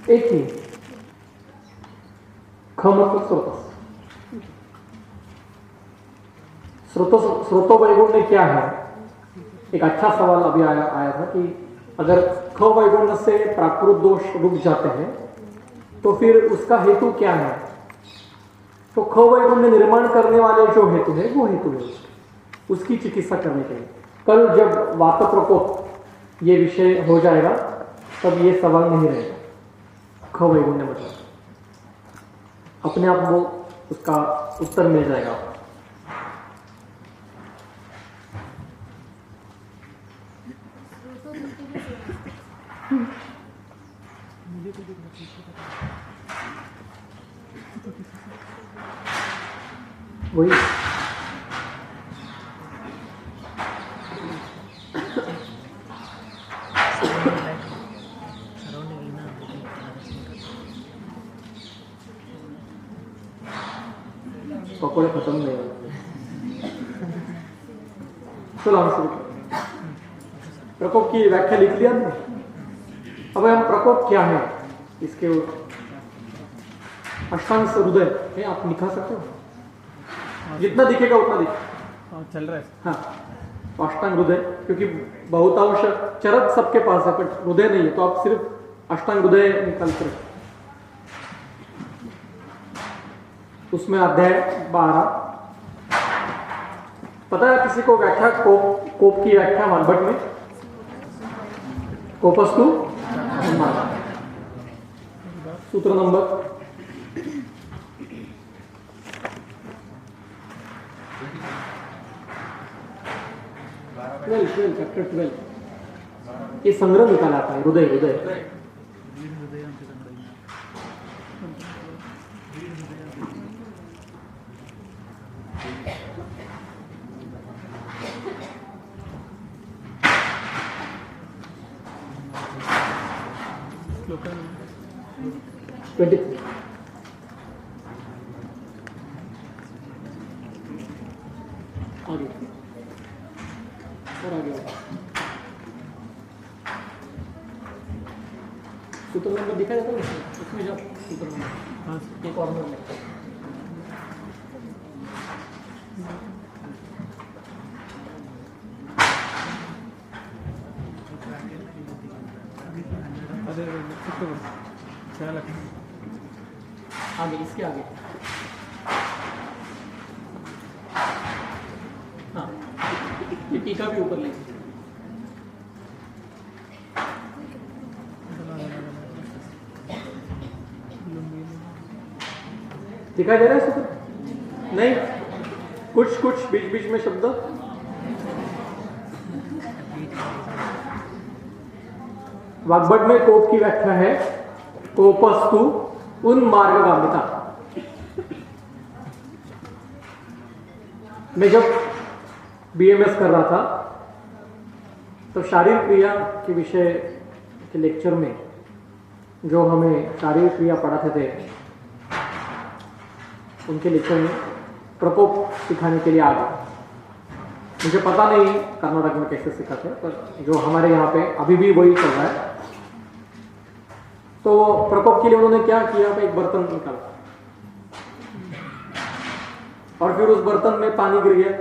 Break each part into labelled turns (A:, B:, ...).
A: एक ही ख मतलब स्रोतो वैगुण्य क्या है? एक अच्छा सवाल अभी आया था कि अगर ख वैगुण्य से प्राकृत दोष रुक जाते हैं तो फिर उसका हेतु क्या है? तो ख वैगुण्य निर्माण करने वाले जो हेतु है वो हेतु है उसकी चिकित्सा करने के लिए। कल जब वात प्रकोप ये विषय हो जाएगा तब ये सवाल नहीं रहेगा। ख वैगुण्य मतलब अपने आप वो उसका उत्तर मिल जाएगा। वही पकौड़े खत्म नहीं होंगे। चलो हम शुरू करें। प्रकोप की व्याख्या लिख लिया ना? अब हम प्रकोप क्या है इसके अष्टांग हृदय है, आप लिखा सकते हो? जितना दिखेगा उतना दिखे।
B: चल रहा है।
A: हाँ, अष्टांग हृदय, क्योंकि बहुतांश चरक सबके पास है पर हृदय नहीं है, तो आप सिर्फ अष्टांग हृदय निकालते रहे। उसमें अध्याय 12 पता है किसी को व्याख्या? कोप की व्याख्या वानभट में कोपस्तु सूत्र नंबर 12 चैप्टर 12 ये संग्रह निकाला था हृदय हृदय। आगे और आगे सूत्र नंबर दिखा जाता है उसमें जब सूत्र नंबर हाँ एक और नंबर आगे इसके आगे हाँ ये टीका भी ऊपर लेंगे। दिखाई दे रहा है सूत्र? नहीं, कुछ कुछ बीच बीच में शब्द वाग्भट में कोप की व्याख्या है कोपस्तु उन्मार्गगामिता। मैं जब बीएमएस कर रहा था तो शारीरिक क्रिया के विषय के लेक्चर में जो हमें शारीरिक क्रिया पढ़ाते थे उनके लेक्चर में प्रकोप सिखाने के लिए आ गया। मुझे पता नहीं कर्नाटक में कैसे सिखाते हैं पर जो हमारे यहाँ पे अभी भी वही चल रहा है। तो प्रकोप के लिए उन्होंने क्या किया, एक बर्तन निकाला और फिर उस बर्तन में पानी गिर गया,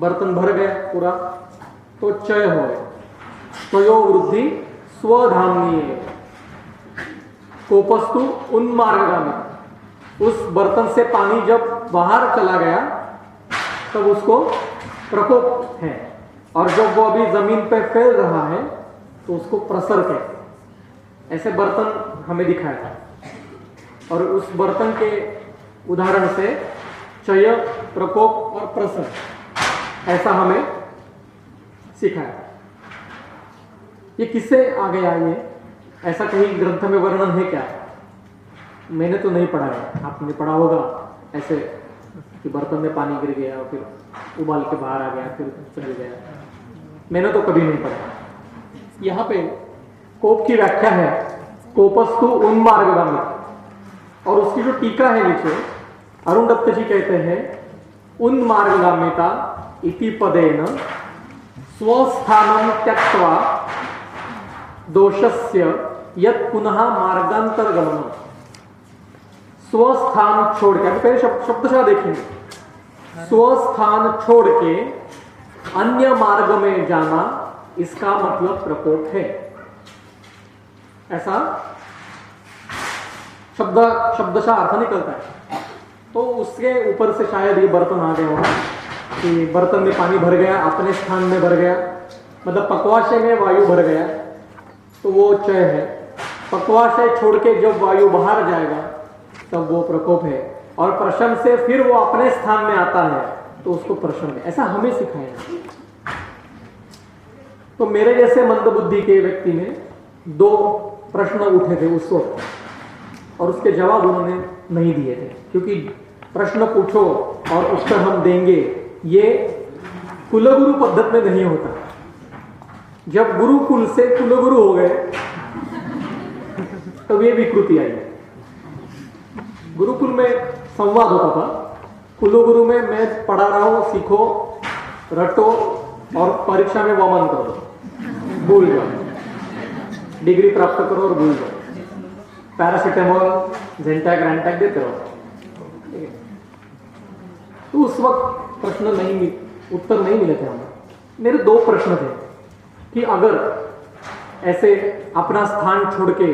A: बर्तन भर गया पूरा, तो चय हो गया। चयो वृद्धि स्वधामनीय कोपस्तु उन्मार्गगामी। उस बर्तन से पानी जब बाहर चला गया तब उसको प्रकोप है, और जब वो अभी जमीन पे फैल रहा है तो उसको प्रसर कहते हैं। ऐसे बर्तन हमें दिखाया था और उस बर्तन के उदाहरण से चय, प्रकोप और प्रसर ऐसा हमें सिखाया। ये किससे आ गया? ये ऐसा कहीं ग्रंथ में वर्णन है क्या? मैंने तो नहीं पढ़ा है, आपने पढ़ा होगा ऐसे कि बर्तन में पानी गिर गया और फिर उबाल के बाहर आ गया फिर चल गया। मैंने तो कभी नहीं पढ़ा। यहाँ पे कोप की व्याख्या है कोपस्तु उन्मार्गगामी, और उसकी जो टीका है नीचे अरुण दत्त जी कहते हैं उन्मार्गगामिता इति पदेन स्वस्थानं त्यक्त्वा दोषस्य यत पुनः मार्गांतर गमन, स्वस्थान छोड़ के, पहले शब्दशः देखेंगे, स्वस्थान छोड़ के अन्य मार्ग में जाना, इसका मतलब प्रकोप है। ऐसा शब्दशः अर्थ निकलता है। तो उसके ऊपर से शायद ये बर्तन आ गए होगा कि बर्तन में पानी भर गया, अपने स्थान में भर गया, मतलब पक्वाशय में वायु भर गया, तो वो चय है। पक्वाशय छोड़ के जब वायु बाहर जाएगा तब वो प्रकोप है, और प्रशम से फिर वो अपने स्थान में आता है तो उसको प्रशम है। ऐसा हमें सिखाया। तो मेरे जैसे मंदबुद्धि के व्यक्ति ने 2 प्रश्न उठे थे उस वक्त, और उसके जवाब उन्होंने नहीं दिए थे, क्योंकि प्रश्न पूछो और उत्तर हम देंगे, ये कुलगुरु पद्धति में नहीं होता। जब गुरुकुल से कुलगुरु हो गए तब ये विकृति आई। गुरुकुल में संवाद होता था, कुलगुरु में मैं पढ़ा रहा हूं, सीखो, रटो और परीक्षा में वमन करो, भूल जाओ, डिग्री प्राप्त करो और भूल जाओ, पैरासिटामोल जेंटैक रैंटैक देते रहो। तो उस वक्त प्रश्न नहीं, उत्तर नहीं मिले थे हमें। मेरे 2 प्रश्न थे कि अगर ऐसे अपना स्थान छोड़ के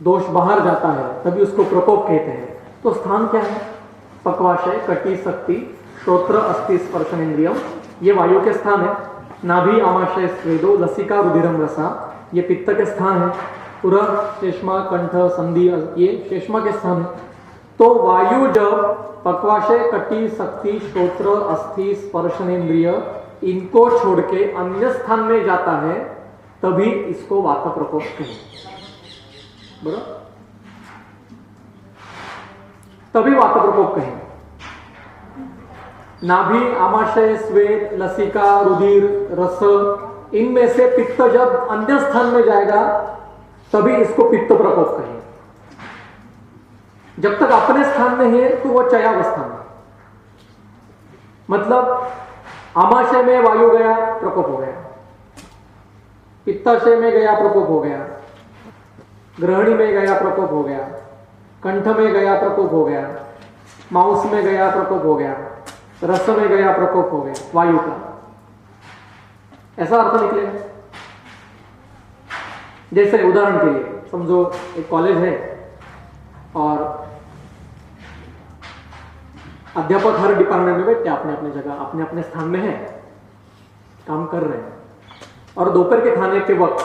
A: दोष बाहर जाता है तभी उसको प्रकोप कहते हैं, तो स्थान क्या है? पक्वाशय, कटी, शक्ति, श्रोत्र, अस्थि, स्पर्शन इंद्रियम, ये वायु के स्थान है। नाभि, आमाशय, स्वेदो, लसिका, रुधिरम, रसा, ये पित्त के स्थान है। पुरा, शेषमा, कंठ, संधि, ये शेषमा के स्थान है। तो वायु जब पक्वाशय, कटी, शक्ति, श्रोत्र, अस्थि, स्पर्शन इंद्रिय, इनको छोड़ के अन्य स्थान में जाता है तभी इसको वात प्रकोप कहें। बराबर, तभी वात प्रकोप कहें। नाभि, आमाशय, स्वेद, लसिका, रुधिर, रस, इनमें से पित्त जब अन्य स्थान में जाएगा तभी इसको पित्त प्रकोप कहें। जब तक अपने स्थान में है तो वो चयावस्था में, मतलब आमाशय में वायु गया, प्रकोप हो गया, पित्ताशय में गया, प्रकोप हो गया, ग्रहणी में गया, प्रकोप हो गया, कंठ में गया, प्रकोप हो गया, मांस में गया, प्रकोप हो गया, रस में गया, प्रकोप हो गया वायु का। ऐसा अर्थ निकलेगा। जैसे उदाहरण के लिए समझो एक कॉलेज है और अध्यापक हर डिपार्टमेंट में बैठे अपने अपने जगह, अपने अपने स्थान में है, काम कर रहे हैं, और दोपहर के खाने के वक्त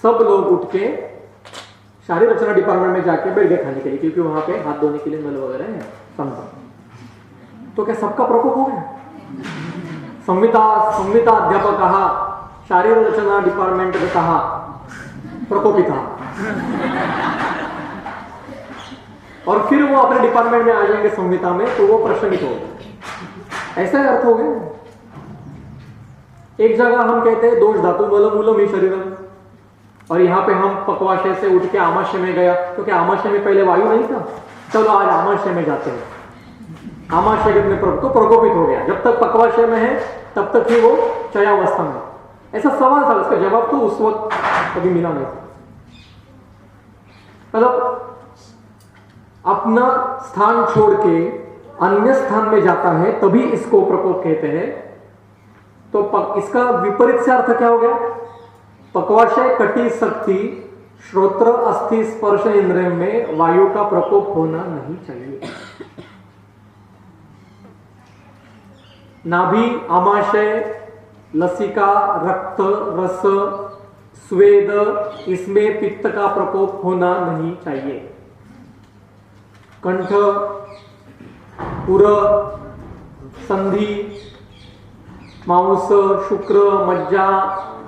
A: सब लोग उठ के शारीर रचना डिपार्टमेंट में जाके बैठ गए खाने के लिए, क्योंकि वहां पे हाथ धोने के लिए नल वगैरह है समझा। तो क्या सबका प्रकोप हो गया? संविता अध्यापक कहा, शारीर रचना डिपार्टमेंट में कहा, प्रकोपित था, और फिर वो अपने डिपार्टमेंट में आ जाएंगे संविता में, तो वो प्रशमित हो। ऐसा अर्थ हो गया। एक जगह हम कहते हैं दोष धातु बलम मूलम ही शरीरम, और यहां पे हम पक्वाशय से उठ के आमाशय में गया, तो क्या आमाशय में पहले वायु नहीं था? चलो आज आमाशय में जाते हैं, आमाशय में तो प्रकोपित हो गया। जब तक पक्वाशय में है तब तक ही वो चयावस्था में। ऐसा सवाल था, उसका जवाब तो उस वक्त कभी मिला नहीं। मतलब अपना स्थान छोड़ के अन्य स्थान में जाता है तभी इसको प्रकोप कहते हैं। तो इसका विपरीत से अर्थ क्या हो गया? पक्वाशय, कटी, शक्ति, श्रोत्र, अस्थि, स्पर्श इंद्रिय में वायु का प्रकोप होना नहीं चाहिए। नाभि, आमाशय, लसिका, रक्त, रस, स्वेद, इसमें पित्त का प्रकोप होना नहीं चाहिए। कंठ, पुर, संधि, मांस, शुक्र, मज्जा,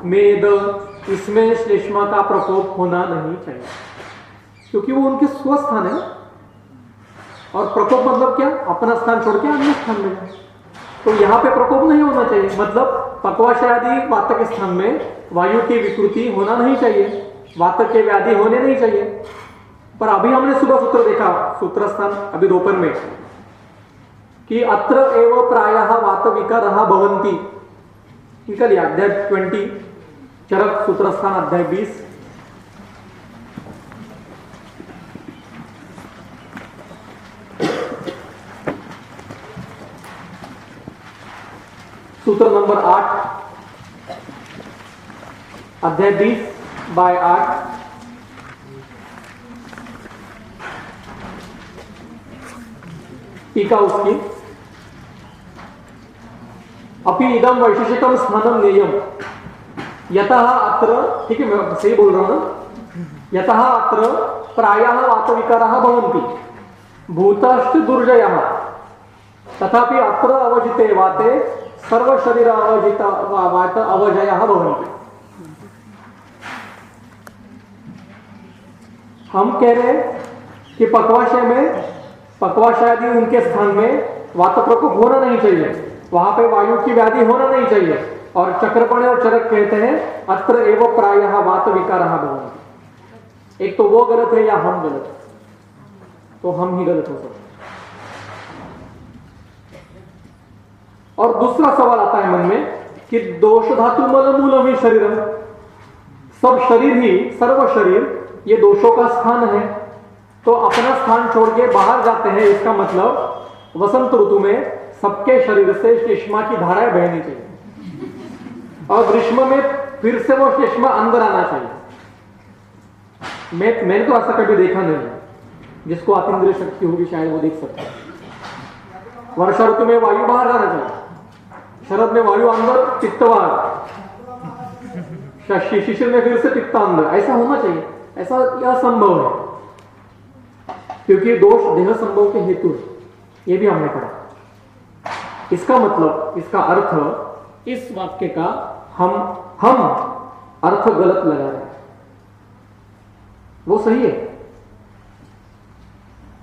A: मेद, इसमें श्लेष्मा का प्रकोप होना नहीं चाहिए, क्योंकि वो उनके स्वस्थान है। और प्रकोप मतलब क्या? अपना स्थान छोड़ के अन्य स्थान में जाए। तो यहां पे प्रकोप नहीं होना चाहिए, मतलब पक्वाशय आदि वात के स्थान में वायु की विकृति होना नहीं चाहिए, वात के व्याधि होने नहीं चाहिए। पर अभी हमने सुबह सूत्र देखा, सूत्र स्थान अभी दोपहर में, कि अत्र एव प्रायः वात विकारः भवन्ति, निकल अध्याय 20, चरक सूत्र स्थान अध्याय 20, सूत्र नंबर 8 अध्याय 20/8 टीका उसकी। अपि इदम वैशेषिकम स्नानम नेयम यतः अत्र, ठीक है मैं सही बोल रहा हूं ना, यतः अत्र प्रायः वातविकाराः भवन्ति भूतश्च दुर्जयः तथापि अत्र अवजिते वाते सर्व शरीर अवजित वात अवजयः भवन्ति। हम कह रहे हैं कि पक्वाशयादि उनके स्थान में वात प्रकोप होना नहीं चाहिए, वहां पे वायु की व्याधि होना नहीं चाहिए। और चक्रपणे और चरक कहते हैं अत्र एवं प्रायः वात विकारः भवन्ति। एक तो वो गलत है या हम गलत, तो हम ही गलत हो सकते। और दूसरा सवाल आता है मन में कि दोष धातु मल मूलम ही शरीरम, सब शरीर ही सर्व शरीर ये दोषों का स्थान है, तो अपना स्थान छोड़ के बाहर जाते हैं, इसका मतलब वसंत ऋतु में सबके शरीर से श्लेष्मा की धाराएं बहनी चाहिए और ग्रीष्म में फिर से वो श्लेष्मा अंदर आना चाहिए। मैंने तो ऐसा कभी देखा नहीं है, जिसको अतीन्द्रिय शक्ति होगी शायद वो देख सकता है। वर्षा ऋतु में वायु बाहर जाना चाहिए, शरद में वायु अंदर पित्त बाहर, शिशिर में फिर से पित्त अंदर, ऐसा होना चाहिए। ऐसा असंभव है क्योंकि दोष देह संभव के हेतु है, ये भी हमने पढ़ा। इसका मतलब, इसका अर्थ, इस वाक्य का हम अर्थ गलत लगा रहे हैं, वो सही है,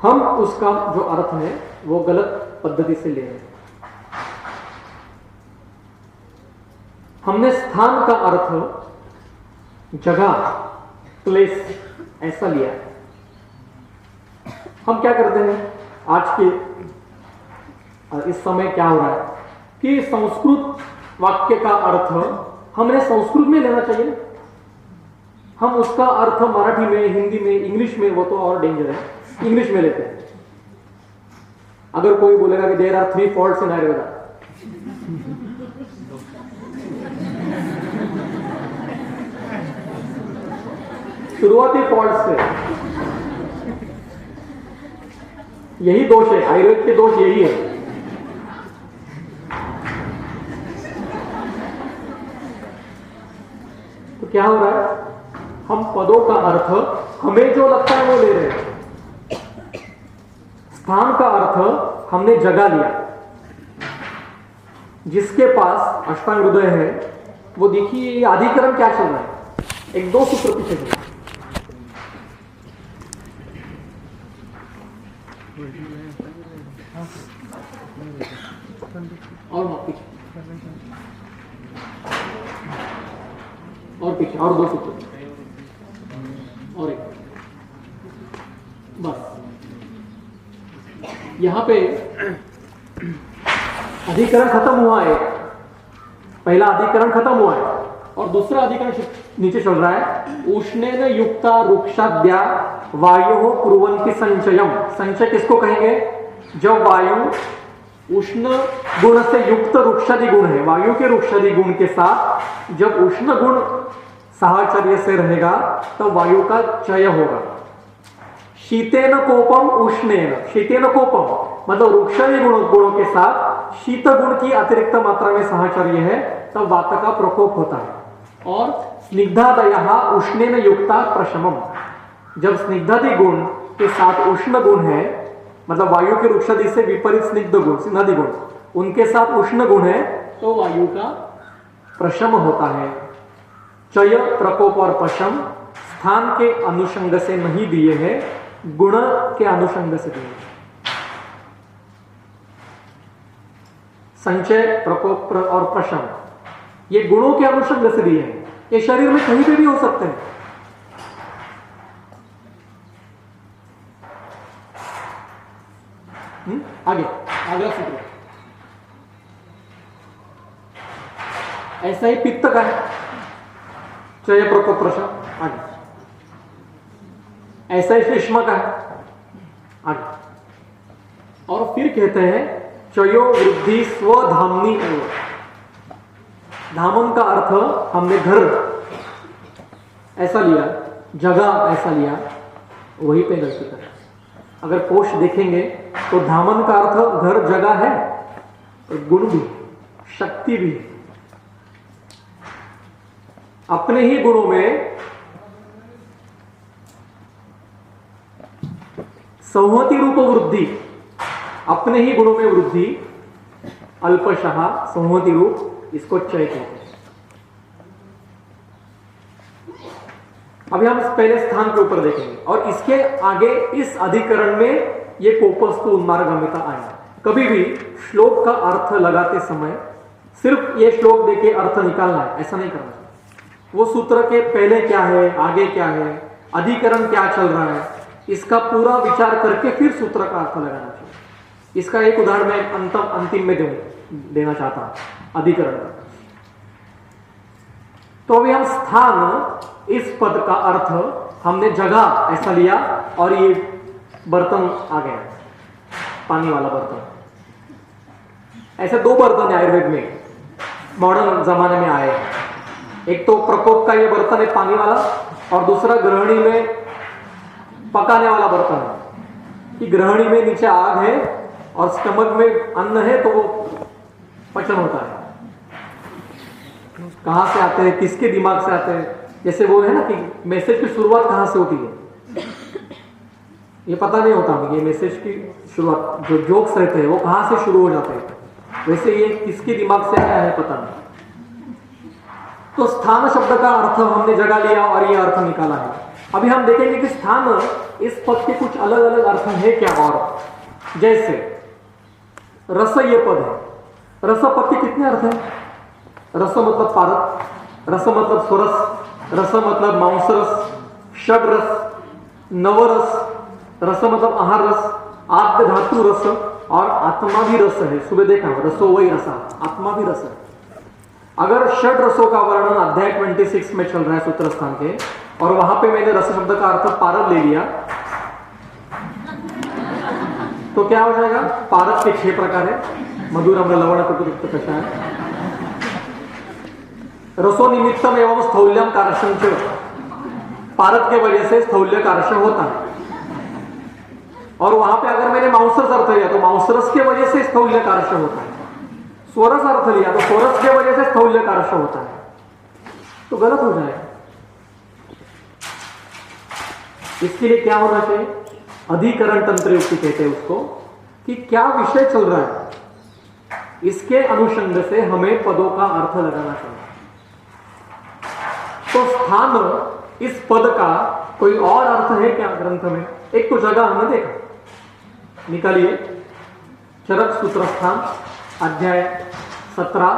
A: हम उसका जो अर्थ है वो गलत पद्धति से ले रहे हैं। हमने स्थान का अर्थ जगह, प्लेस ऐसा लिया है। हम क्या करते हैं आज के इस समय क्या हो रहा है कि संस्कृत वाक्य का अर्थ हमने संस्कृत में लेना चाहिए, हम उसका अर्थ मराठी में, हिंदी में, इंग्लिश में, वो तो और डेंजर है, इंग्लिश में लेते हैं। अगर कोई बोलेगा कि there are 3 faults in Ayurveda, शुरुआती फॉल्ट से यही दोष है, आयुर्वेद के दोष यही है। तो क्या हो रहा है, हम पदों का अर्थ हमें जो लगता है वो ले रहे हैं। स्थान का अर्थ हमने जगह लिया। जिसके पास अष्टांग हृदय है वो देखिए अधिकरण क्या चल रहा है, 1-2 सूत्र पीछे चल रहा है। और पीछे और 2 सूत्र और एक, बस यहां पे अधिकरण खत्म हुआ है, पहला अधिकरण खत्म हुआ है और दूसरा अधिकरण नीचे चल रहा है। उष्णेन युक्ता रुक्षाद्या वायु कुर्वन्ति संचयम। संचय किसको कहेंगे, जब वायु उष्ण गुण से युक्त रुक्षादि गुण है, वायु के रुक्षादि गुण के साथ जब उष्ण गुण साहचर्य से रहेगा तो वायु का चय होगा। शीतेन कोपम उष्णेन, शीतेन कोपम मतलब रुक्षादि गुणों के साथ शीत गुण की अतिरिक्त मात्रा में साहचर्य है तब वात का प्रकोप होता है। और स्निग्धादयः उष्णेन युक्ता प्रशमम, जब स्निग्धादि गुण के साथ उष्ण गुण है, मतलब वायु के रुक्षादि से विपरीत स्निग्ध गुण, स्निग्धादि गुण, उनके साथ उष्ण गुण है तो वायु का प्रशम होता है। चय, प्रकोप और प्रशम स्थान के अनुषंग से नहीं दिए हैं, गुण के अनुषंग से दिए हैं। संचय, प्रकोप और प्रशम ये गुणों के अनुषंग से दिए हैं। ये शरीर में कहीं पे भी हो सकते हैं। आगे अगला सूत्र ऐसा ही पित्त का है, चय, प्रकोप, प्रशम। आगे ऐसा ही श्लेष्मा का है। आगे और फिर कहते हैं चयो वृद्धि स्वधामनी एवं, धामन का अर्थ हमने घर ऐसा लिया, जगह ऐसा लिया, वही पे गलती कर। अगर कोश देखेंगे तो धामन का अर्थ घर जगह है, और गुण भी, शक्ति भी। अपने ही गुणों में संहति रूप वृद्धि, अपने ही गुणों में वृद्धि, अल्पशः संहति रूप, इसको चय कहते हैं। अभी हम पहले स्थान के ऊपर देखेंगे और इसके आगे इस अधिकरण में ये कोपस्तु उन्मार्गामिता आया। कभी भी श्लोक का अर्थ लगाते समय सिर्फ ये श्लोक देके अर्थ निकालना है, ऐसा नहीं करना चाहिए। वो सूत्र के पहले क्या है, आगे क्या है, अधिकरण क्या चल रहा है, इसका पूरा विचार करके फिर सूत्र का अर्थ लगाना चाहिए। इसका एक उदाहरण मैं अंतिम में देना चाहता हूं, अधिकरण का। तो अभी हम स्थान, इस पद का अर्थ हमने जगह ऐसा लिया और ये बर्तन आ गया, पानी वाला बर्तन। ऐसे दो बर्तन है आयुर्वेद में, मॉडर्न जमाने में आए। एक तो प्रकोप का ये बर्तन है पानी वाला, और दूसरा गृहिणी में पकाने वाला बर्तन है कि गृहिणी में नीचे आग है और स्टमक में अन्न है, तो वो पचन होता है। कहां से आते हैं, किसके दिमाग से आते हैं, जैसे वो है ना कि मैसेज की शुरुआत कहां से होती है, ये पता नहीं होता मुझे। मैसेज की शुरुआत, जो जोक्स रहते हैं वो कहां से शुरू हो जाते हैं, वैसे ये किसके दिमाग से आया है पता नहीं। तो स्थान शब्द का अर्थ हमने जगह लिया और ये अर्थ निकाला है। अभी हम देखेंगे कि स्थान, इस पद के कुछ अलग अलग अर्थ है क्या। और जैसे रस, ये पद है, रस पद के कितने अर्थ हैं? रस मतलब पारक, रस मतलब स्वरस, रस मतलब मांसरस, षड्रस, नवरस, रस मतलब आहार रस, आद्य धातु रस, और आत्मा भी रस है। सुबह देखा रसो वही रसा, आत्मा भी रस है। अगर षड रसों का वर्णन अध्याय 26 में चल रहा है सूत्र स्थान के, और वहां पे मैंने रस शब्द का अर्थ पारद ले लिया, तो क्या हो जाएगा? पारद के 6 प्रकार है, मधुर, अम्ल, लवण, कटु, तिक्त, कषाय। रसो निमित्तम एवं स्थौल्यम कारशं च, पारद के वजह से स्थौल्य कारश होता है। और वहां पे अगर मैंने मांसरस अर्थ लिया तो मांसरस के वजह से स्थौल्य कारश होता है। स्वरस अर्थ लिया तो स्वरस के वजह से स्थौल्य कारश होता है, तो गलत हो जाएगा। इसके लिए क्या होना चाहिए? अधिकरण तंत्र युक्ति कहते हैं उसको, कि क्या विषय चल रहा है, इसके अनुषंग से हमें पदों का अर्थ लगाना चाहिए। तो स्थान, इस पद का कोई और अर्थ है क्या ग्रंथ में? एक तो जगह हमने देखा, निकालिए। चरक सूत्र स्थान, अध्याय 17,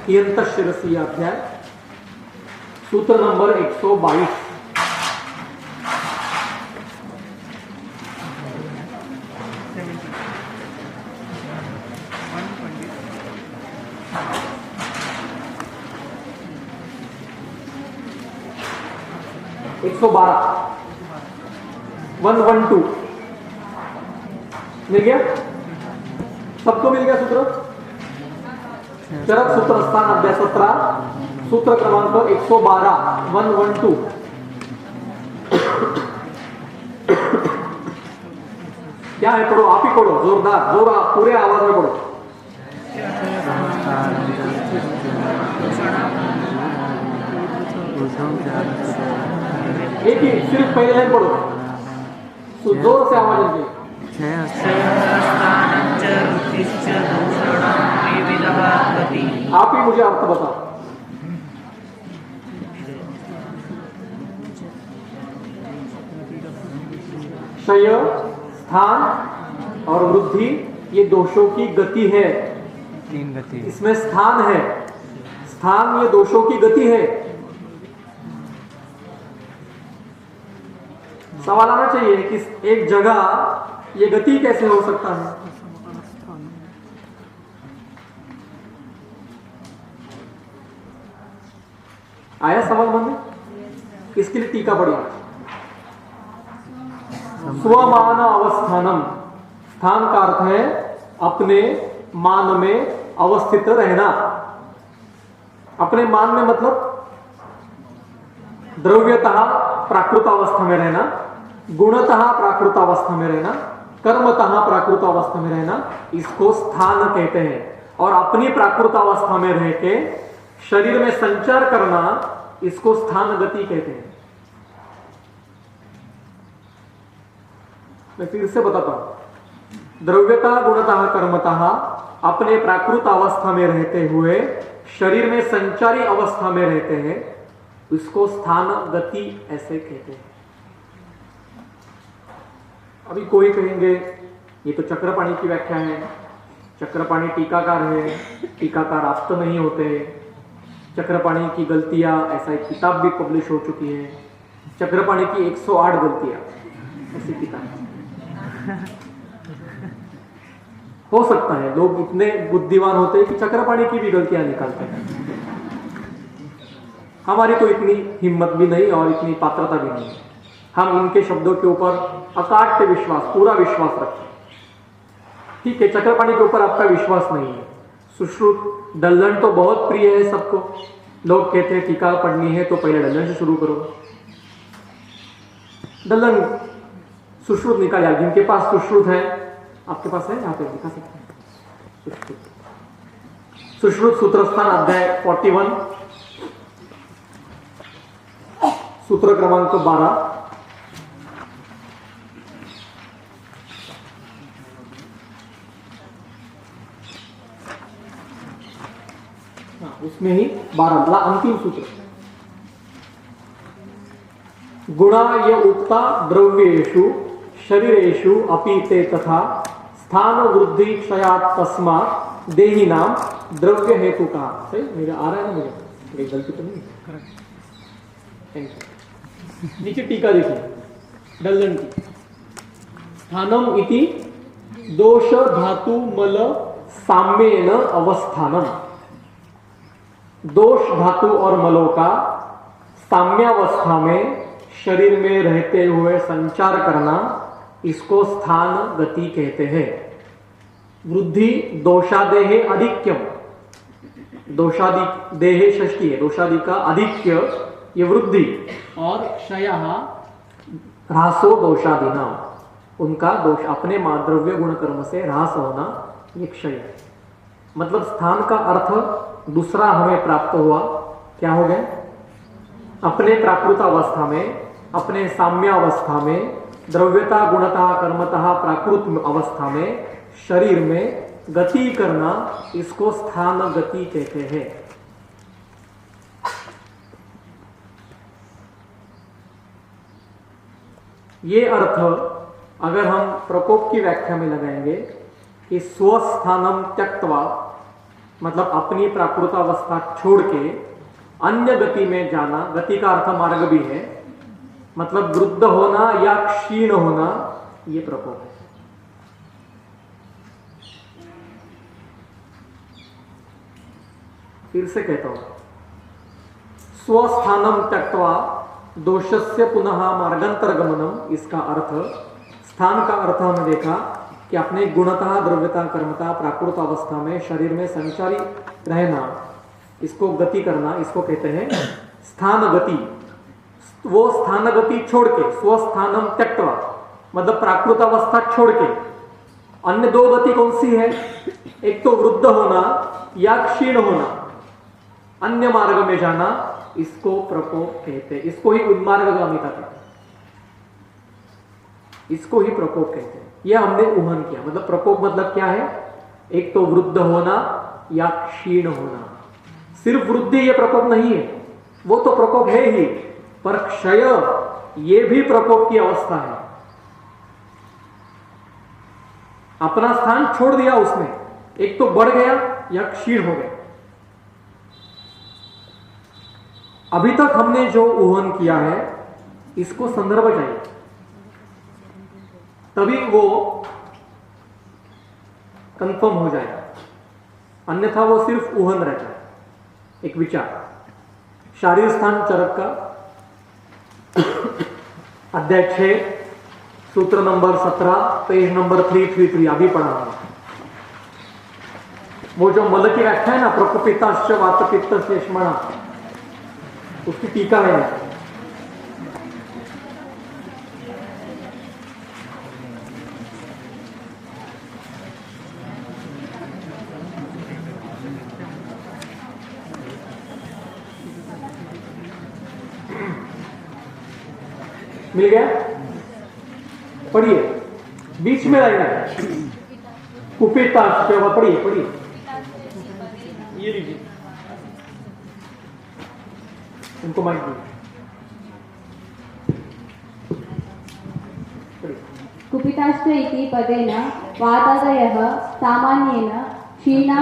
A: कियंत शिरसी अध्याय, सूत्र नंबर 122। एक 112 मिल गया, सबको मिल गया सूत्र। चरक सूत्र स्थान अध्याय 17, सूत्र क्रमांक 112, 112। क्या है? पढ़ो, आप ही पढ़ो, जोरदार, पूरे आवाज में पढ़ो। एक ही सिर्फ पहले लाइन पढ़ो, तो जोर से आवाज आएगी। आप ही मुझे अर्थ बताओ। क्षय, स्थान और वृद्धि, ये दोषों की गति है।
B: 3 गति
A: इसमें स्थान है, स्थान ये दोषों की गति है। सवाल आना चाहिए कि एक जगह ये गति कैसे हो सकता है? आया सवाल मन में? इसके लिए टीका पढ़िए। स्वमान अवस्थानम, स्थान का अर्थ है अपने मान में अवस्थित रहना। अपने मान में मतलब द्रव्यतः प्राकृत अवस्था में रहना, गुणतः प्राकृत अवस्था में रहना, कर्मतः प्राकृत अवस्था में रहना, इसको स्थान कहते हैं। और अपनी प्राकृत अवस्था में रह के शरीर में संचार करना, इसको स्थान गति कहते हैं। मैं फिर से बताता हूं, द्रव्यता गुणतः कर्मतः अपने प्राकृत अवस्था में रहते हुए शरीर में संचारी अवस्था में रहते हैं, इसको स्थान गति ऐसे कहते हैं। अभी कोई कहेंगे ये तो चक्रपाणी की व्याख्या है, चक्रपाणी टीकाकार है, टीकाकार आप तो नहीं होते, चक्रपाणी की गलतियां, ऐसा एक किताब भी पब्लिश हो चुकी है, चक्रपाणी की 108 गलतियां, ऐसी किताब हो सकता है। लोग इतने बुद्धिमान होते हैं कि चक्रपाणी की भी गलतियां निकालते हैं। हमारी तो इतनी हिम्मत भी नहीं और इतनी पात्रता भी नहीं, हम इनके शब्दों के ऊपर अकाट्य विश्वास, पूरा विश्वास रखते हैं। ठीक है, चक्रपाणी के ऊपर आपका विश्वास नहीं है, सुश्रुत डल्लन तो बहुत प्रिय है सबको, लोग कहते हैं टीका पढ़नी है तो पहले डल्लन से शुरू करो। डल्लन सुश्रुत निकाल यार, जिनके पास सुश्रुत है, आपके पास है, यहाँ पे दिखा सकते हैं सुश्रुत सूत्रस्थान अध्याय 41 सूत्र क्रमांक 12। उसमें ही 12 अंतिम सूत्र, गुणा ये उक्ता द्रव्येषु शरीरेषु अपि ते तथा स्थान वृद्धि क्षयात् तस्मात् देही नाम द्रव्य हेतु का। सही मेरा आ रहा है ना, मुझे गलती तो नहीं? Thank you. नीचे टीका देखिए डल्लन की, स्थानम इति दोष धातु मल साम्येन अवस्थानम, दोष धातु और मलों का साम्यावस्था में शरीर में रहते हुए संचार करना, इसको स्थान गति कहते हैं। वृद्धि दोषादेहे अधिक्यम, दोषादि देहे षष्ठी है, दोषादि का अधिक्य ये वृद्धि, और क्षयः ह्रासो दोषादिना, उनका दोष अपने द्रव्य गुण कर्म से ह्रास होना, ये क्षय है। मतलब स्थान का अर्थ दूसरा हमें प्राप्त हुआ, क्या हो गया? अपने प्राकृत अवस्था में, अपने साम्य अवस्था में, द्रव्यता गुणता कर्मतः प्राकृत अवस्था में शरीर में गति करना, इसको स्थान गति कहते हैं। ये अर्थ अगर हम प्रकोप की व्याख्या में लगाएंगे कि स्वस्थानम त्यक्त्वा, मतलब अपनी प्राकृत अवस्था छोड़ के अन्य गति में जाना, गति का अर्थ मार्ग भी है, मतलब वृद्ध होना या क्षीण होना, ये प्रकोप है। फिर से कहता हूं, स्वस्थानम त्यक्त्वा दोषस्य पुनः मार्गांतर गमनम, इसका अर्थ, स्थान का अर्थ हमने देखा कि अपने गुणतः द्रव्यता कर्मता प्राकृत अवस्था में शरीर में संचारी रहना, इसको गति करना, इसको कहते हैं स्थान गति। वो स्थान गति छोड़ के, स्वस्थानम त्यक्त्वा मतलब प्राकृत अवस्था छोड़ के अन्य दो गति कौन सी है? एक तो वृद्ध होना या क्षीण होना, अन्य मार्ग में जाना, इसको प्रकोप कहते हैं। इसको ही उन्मार्गगामिता कहते हैं, इसको ही प्रकोप कहते हैं। यह हमने ऊहन किया। मतलब प्रकोप मतलब क्या है? एक तो वृद्ध होना या क्षीण होना। सिर्फ वृद्धि ये प्रकोप नहीं है, वो तो प्रकोप है ही, पर क्षय ये भी प्रकोप की अवस्था है। अपना स्थान छोड़ दिया उसने, एक तो बढ़ गया या क्षीण हो गया। अभी तक हमने जो ऊहन किया है, इसको संदर्भ चाहिए, तभी वो कंफर्म हो जाएगा, अन्यथा वो सिर्फ ऊहन रहता है, एक विचार। शारीर स्थान चरक का अध्याय 6 सूत्र नंबर 17 पेज नंबर 333 अभी पढ़ा हूं। वो जो मल की व्याख्या है ना, प्रकुपिताश्च वातपित्त शेषमणा, उसकी टीका है। मिल गया? पढ़िए, बीच में लाइन है कुपिताश्च, पढ़िए पढ़िए, ये लीजिए, उनको माइक दीजिए।
B: कुपिताश्च इति पदेन वातादयः सामान्येन क्षीणा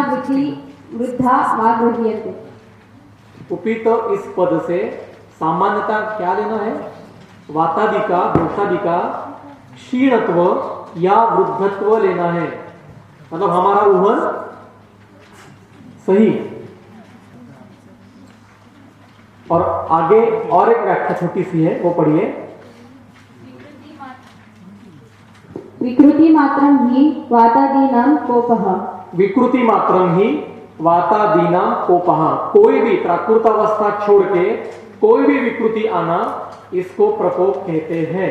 B: वृद्धा वा गृह्यन्ते।
A: कुपित इस पद से सामान्यता क्या लेना है? वातादिका, दोषादिका, क्षीणत्व या वृद्धत्व लेना है, मतलब हमारा उहन सही। और आगे और एक व्याख्या छोटी सी है, वो पढ़िए।
B: विकृति मात्रं हि वातादीनां कोपः।
A: विकृति मात्रम ही वातादीनां कोपः, कोई भी प्राकृत अवस्था छोड़ के कोई भी विकृति आना, इसको प्रकोप कहते हैं।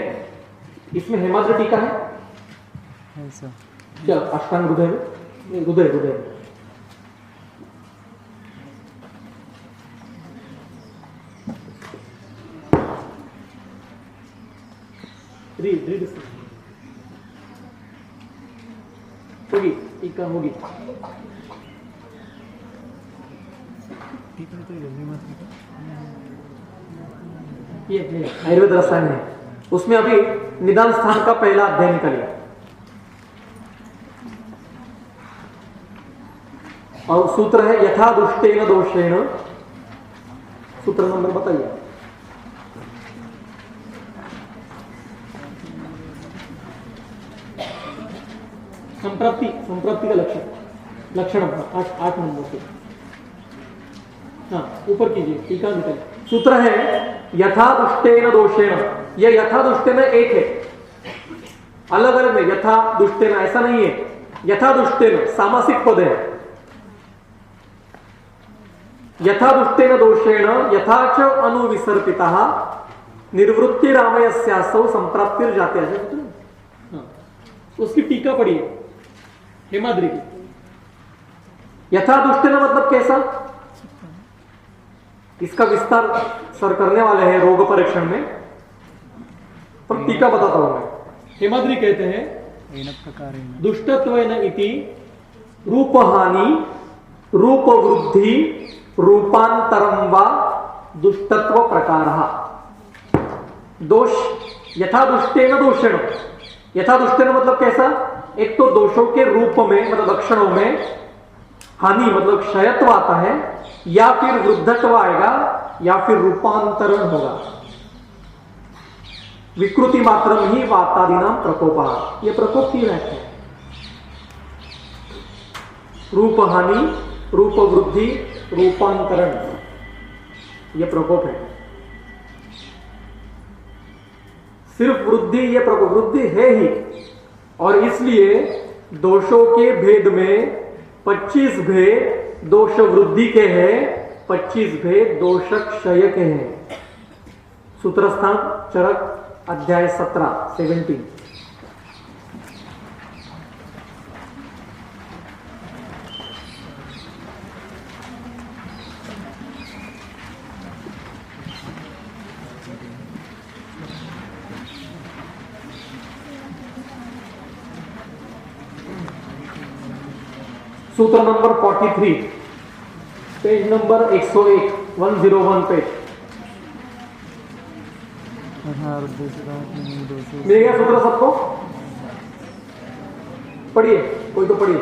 A: इसमें हेमाद्र टीका है क्या? अष्टांग हृदय में, हृदय हृदय होगी, टीका होगी। ये आयुर्वेद रसायन है, उसमें अभी निदान स्थान का पहला अध्ययन कर लिया, और सूत्र है यथा दुष्टेन दोषेण, सूत्र नंबर बताइए। संप्राप्ति का लक्षण 8 नंबर से, हाँ ऊपर कीजिए, टीका निकल। सूत्र है यथा दुष्टेन दोषेण, यह यथा दुष्टेन एक है, अलग अलग में यथा दुष्टेन ऐसा नहीं है। यथा दुष्टेन सामासिक पद है। यथा दुष्टेन दोषेण यथाच अनुविसर्पितः निर्वृत्ति रामयस्यासौ संप्राप्तिर जाते हैं। उसकी टीका पढ़िए हेमाद्री की। यथा दुष्टेन मतलब कैसा? इसका विस्तार सर करने वाले हैं रोग परीक्षण में, पर टीका बताता हूं मैं। हेमाद्री कहते हैं दुष्टत्वेन इति रूपहानि रूप वृद्धि रूपांतरम वा दुष्टत्व प्रकारः। दोष यथा दुष्टेन दोषेण, यथा दुष्टेन मतलब कैसा? एक तो दोषों के रूप में मतलब लक्षणों में हानि मतलब क्षयत्व आता है, या फिर वृद्धत्व आएगा, या फिर रूपांतरण होगा। विकृति मात्रम ही वातादीनां प्रकोपः, यह प्रकोप की व्याख्या है। रूप हानि, रूप वृद्धि, रूपांतरण, यह प्रकोप है। सिर्फ वृद्धि, यह प्रकोप वृद्धि है ही, और इसलिए दोषों के भेद में 25 भेद दोष वृद्धि के हैं, 25 भेद दोष क्षय के हैं। सूत्रस्थान चरक अध्याय 17 सूत्र नंबर 43, पेज नंबर 101, 101 पेज। मिल गया सूत्र सबको? पढ़िए, कोई तो पढ़िए।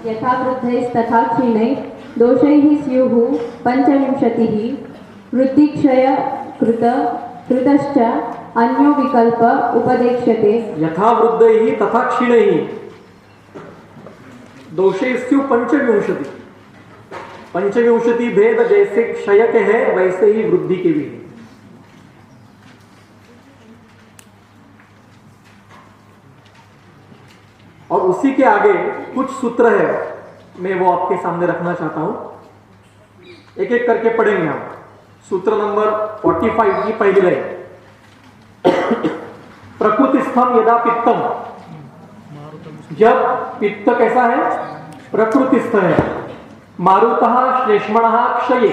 B: यथा वृद्धैस्तथा क्षीणैः दोषैः स्युः 25 वृद्धिक्षय कृतश्च अन्यो विकल्प उपदेक्ष्यते।
A: यथा वृद्धैः तथा क्षीणैः दोषैः स्युः 25। 25 भेद जैसे क्षय के हैं, वैसे ही वृद्धि के भी हैं। और उसी के आगे कुछ सूत्र है, मैं वो आपके सामने रखना चाहता हूं, एक एक करके पढ़ेंगे हम। सूत्र नंबर 45 की पहली लाइन, प्रकृतिस्थम यदा पित्तम, जब पित्त कैसा है, प्रकृतिस्थ है, मारुतः श्लेष्मणः क्षये,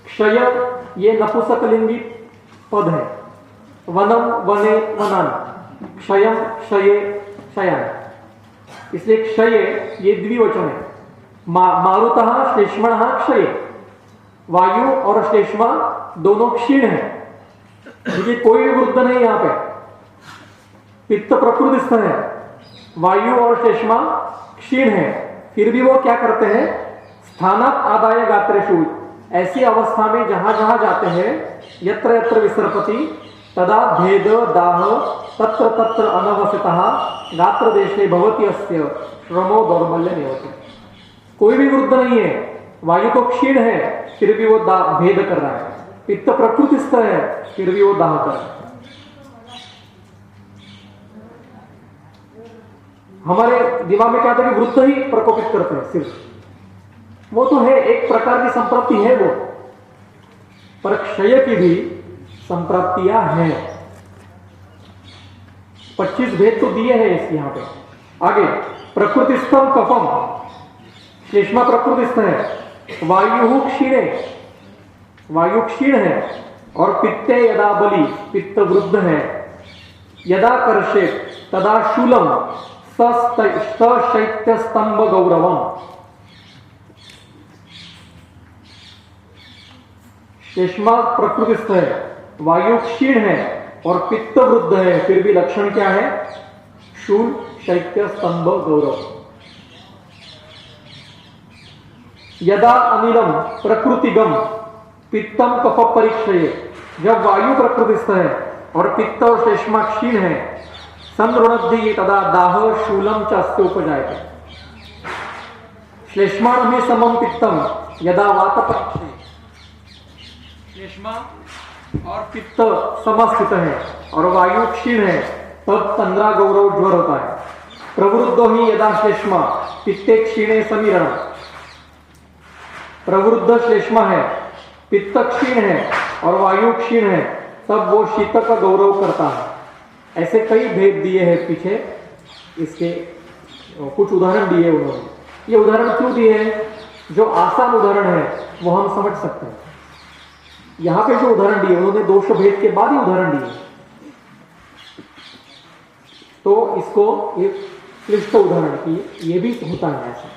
A: क्षय ये नपुंसकलिंगी पद है, वनम वने वनन, क्षयम क्षये क्षयन, इसलिए क्षय ये द्विवचन है। मारुतः श्लेष्मणः क्षये, वायु और श्लेष्मा दोनों क्षीण है, क्योंकि कोई भी वृद्ध नहीं यहां पे, पित्त प्रकृतिस्थ है, वायु और श्लेष्मा क्षीण है, फिर भी वो क्या करते हैं, स्थानक आदाय गात्रेषु, ऐसी अवस्था में जहां जहां जाते हैं, यत्र यत्र विसर्पति तदा भेद दाह तत्र तत्र अनवसितः गात्र देशे भवति अस्य श्रमो दौर्बल्य निवति। कोई भी वृद्ध नहीं है, वायु तो क्षीण है फिर भी वो भेद कर रहा है, पित्त प्रकृतिस्थ है फिर भी वो दाह कर रहा है। हमारे दिमाग में क्या था कि वृद्ध ही प्रकोपित करते हैं सिर्फ, वो तो है, एक प्रकार की संप्राप्ति है वो, पर क्षय की भी संप्राप्तियां हैं। 25 भेद तो दिए हैं इस यहां पे। आगे प्रकृतिस्थम कफम, श्लेष्मा प्रकृतिस्थ है, वायु क्षीणे, वायु क्षीण है, और पित्ते यदा बलि, पित्त वृद्ध है, यदा कर्षे तदा शूलम शैत्य स्तंभ गौरवम, श्लेष्मा प्रकृतिस्थ है, वायु क्षीण है और पित्त वृद्ध है, फिर भी लक्षण क्या है, शूल शैत्य स्तंभ गौरव। यदा अनिलम प्रकृतिगम पित्तम कफ परीक्षये, जब वायु प्रकृतिस्थ है और पित्त और श्लेष्मा क्षीण है, संद्रुणद्धि तदा दाह शूलम चास्य उपजायते। श्लेष्माण में समम पित्तम यदा वात परीक्षे, श्लेष्मा और पित्त समस्थित है और वायु क्षीण है, तब तंद्रा गौरव ज्वर होता है। प्रवृद्धो ही यदा श्लेष्मा पित्ते क्षीणे समीरण, प्रवृद्ध श्लेष्मा है, पित्त क्षीण है और वायु क्षीण है, तब वो शीतक का गौरव करता है। ऐसे कई भेद दिए हैं पीछे, इसके कुछ उदाहरण दिए उन्होंने। ये उदाहरण क्यों दिए हैं, जो आसान उदाहरण है वो हम समझ सकते हैं। यहां पे जो उदाहरण दिए उन्होंने दोष भेद के बाद ही उदाहरण दिए, तो इसको एक क्लिष्ट उदाहरण की ये भी होता है ऐसा।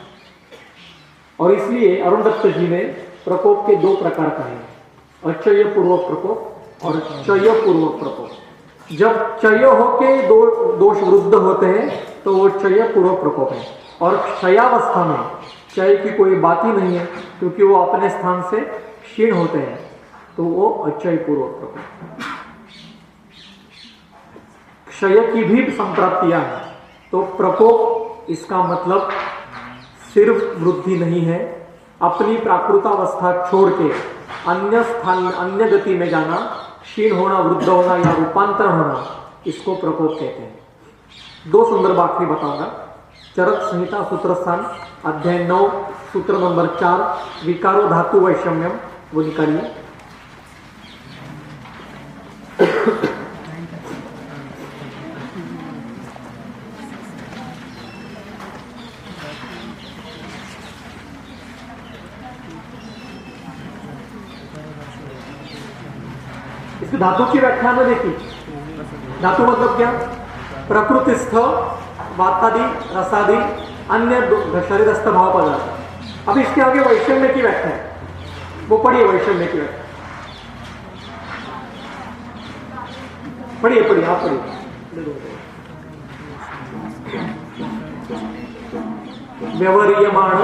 A: और इसलिए अरुण दत्त जी ने प्रकोप के 2 प्रकार कहे, अचय पूर्वक प्रकोप और चय पूर्वक प्रकोप। जब चय होके दोष वृद्ध होते हैं तो वो चय पूर्वक प्रकोप है, और क्षयावस्था में चय की कोई बात ही नहीं है, क्योंकि वो अपने स्थान से क्षीण होते हैं, तो वो अचय पूर्वक प्रकोप। क्षय की भी संप्राप्तियां हैं, तो प्रकोप इसका मतलब सिर्फ वृद्धि नहीं है, अपनी प्राकृतावस्था छोड़ के अन्य स्थान अन्य गति में जाना, क्षीण होना, वृद्ध होना या रूपांतर होना, इसको प्रकोप कहते हैं। 2 संदर्भ आखिरी बताऊंगा। चरक संहिता सूत्र स्थान अध्याय 9 सूत्र नंबर 4, विकारो धातु वैषम्यम, वो निकालिए। इसकी धातु की व्याख्या में देखिए, धातु मतलब क्या, प्रकृतिस्थ, वातादि, रसादि, अन्य शरीरस्थ भाव पदार्थ। अब इसके आगे वैषम्य की व्याख्या है, वो पढ़िए वैषम्य की व्याख्या, पढ़िए आप पढ़िए। व्यवहार्यमाण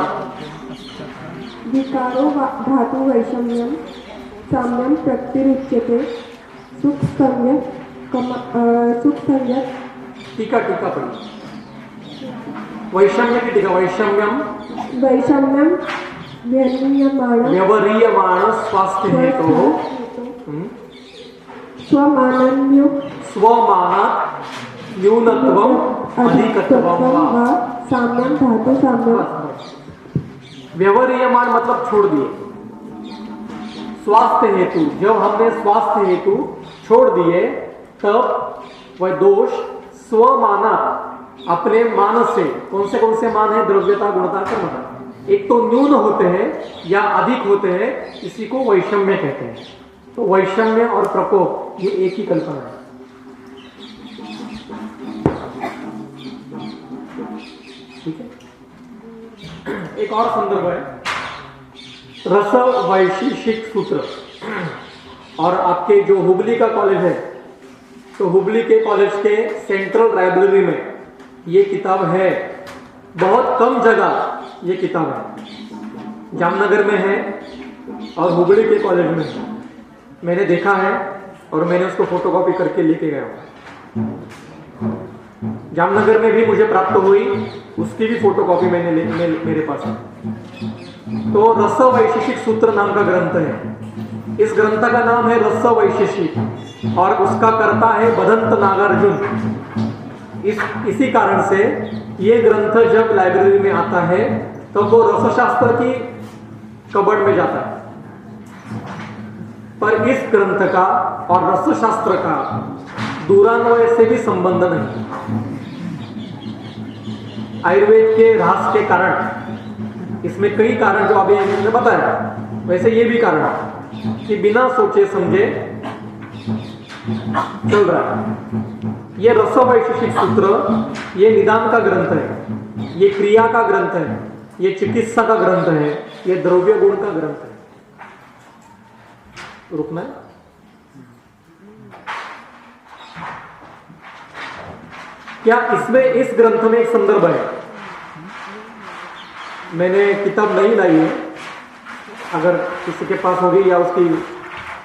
B: विकारो धातु वैषम्यम साम्यम प्रत्युच्यते सुख संयत
A: टीका पढ़िए, वैषम्य की टीका, वैषम्यम व्यवहार्यमाण स्वास्थ्य हेतु
B: स्वमान न्यूनत्वम अधिकत्वम व साम्यम धातु साम्यम।
A: व्यवहारियमान मतलब छोड़ दिए। स्वास्थ्य हेतु, जब हमने स्वास्थ्य हेतु छोड़ दिए तब वह दोष स्वमाना, अपने मान से, कौन से मान है? द्रव्यता, गुणता, कर्मता। एक तो न्यून होते हैं या अधिक होते हैं, इसी को वैषम्य कहते हैं। तो वैषम्य और प्रकोप ये एक ही कल्पना है। ठीक है, एक और संदर्भ है रस वैशेषिक सूत्र। और आपके जो हुबली का कॉलेज है, तो हुबली के कॉलेज के सेंट्रल लाइब्रेरी में ये किताब है। बहुत कम जगह ये किताब है, जामनगर में है और हुबली के कॉलेज में है। मैंने देखा है और मैंने उसको फोटोकॉपी करके लेके गया हूँ। जामनगर में भी मुझे प्राप्त हुई, उसकी भी फोटोकॉपी मेरे पास है। तो रस वैशेषिक सूत्र नाम का ग्रंथ है। इस ग्रंथ का नाम है रस वैशेषिक और उसका कर्ता है बदंत नागार्जुन। इसी कारण से ये ग्रंथ जब लाइब्रेरी में आता है तो वो रसशास्त्र की कबर्ड में जाता है, पर इस ग्रंथ का और रसशास्त्र का दूरान्वय से भी संबंध नहीं। आयुर्वेद के ह्रास के कारण, इसमें कई कारण जो अभी मैंने बताया, वैसे ये भी कारण है कि बिना सोचे समझे चल रहा है। ये रस वैशेषिक सूत्र ये निदान का ग्रंथ है, ये क्रिया का ग्रंथ है, ये चिकित्सा का ग्रंथ है, ये द्रव्य गुण का ग्रंथ है। रुकना है। क्या इसमें, इस ग्रंथ में एक संदर्भ है? मैंने किताब नहीं लाई है, अगर किसी के पास होगी या उसकी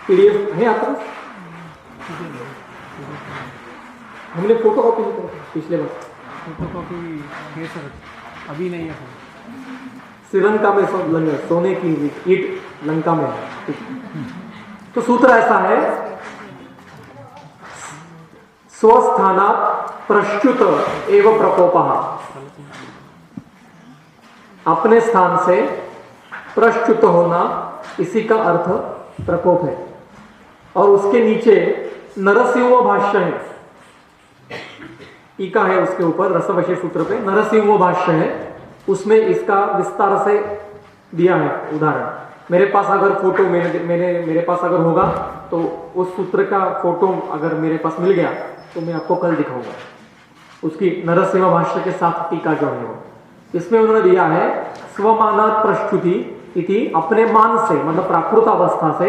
A: पीडीएफ है आपके पास? हमने फोटो कॉपी नहीं करी पिछले बार।
C: फोटो कॉपी है सर, अभी नहीं है।
A: श्रीलंका में सोने की ईट लंका में है। तो सूत्र ऐसा है, स्वस्थाना प्रश्चुत एवं प्रकोपः, अपने स्थान से प्रश्चुत होना, इसी का अर्थ प्रकोप है। और उसके नीचे नरसिंह भाष्य है, टीका है उसके ऊपर, रस वैशेषिक सूत्र पे नरसिंह भाष्य है, उसमें इसका विस्तार से दिया है उदाहरण। मेरे पास अगर फोटो मेरे पास अगर होगा तो उस सूत्र का फोटो अगर मेरे पास मिल गया तो मैं आपको कल दिखाऊंगा, उसकी नरसिंह भाष्य के साथ टीका जो है वो। इसमें उन्होंने दिया है स्वमानात् प्रश्चुति इति, अपने मान से मतलब प्राकृत अवस्था से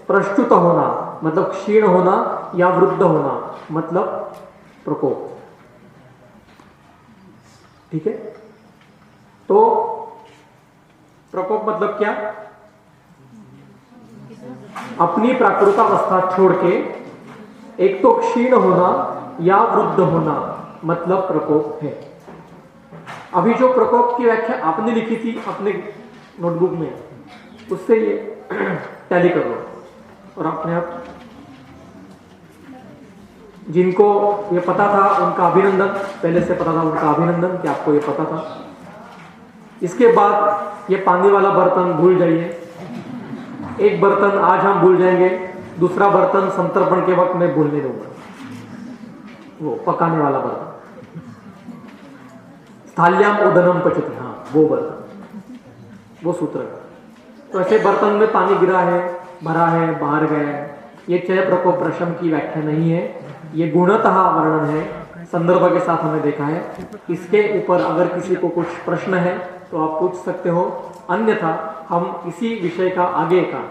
A: प्रश्चुत होना मतलब क्षीण होना या वृद्ध होना मतलब प्रकोप। ठीक है, तो प्रकोप मतलब क्या? अपनी प्राकृत अवस्था छोड़ के एक तो क्षीण होना या वृद्ध होना मतलब प्रकोप है। अभी जो प्रकोप की व्याख्या आपने लिखी थी अपने नोटबुक में, उससे ये टैली कर लो और अपने आप, जिनको ये पता था उनका अभिनंदन, पहले से पता था उनका अभिनंदन कि आपको ये पता था। इसके बाद ये पानी वाला बर्तन भूल जाइए, एक बर्तन आज हम भूल जाएंगे, दूसरा बर्तन संतर्पण के वक्त मैं भूलने दूंगा, वो पकाने वाला बर्तन, स्थाल्याम उदनम पचति, हाँ वो बर्तन, वो सूत्र। तो ऐसे बर्तन में पानी गिरा है, भरा है, बाहर गया है, ये क्षय प्रकोप प्रशम की व्याख्या नहीं है, ये गुणतः वर्णन है, संदर्भ के साथ हमने देखा है। इसके ऊपर अगर किसी को कुछ प्रश्न है तो आप पूछ सकते हो, अन्यथा हम इसी विषय का आगे का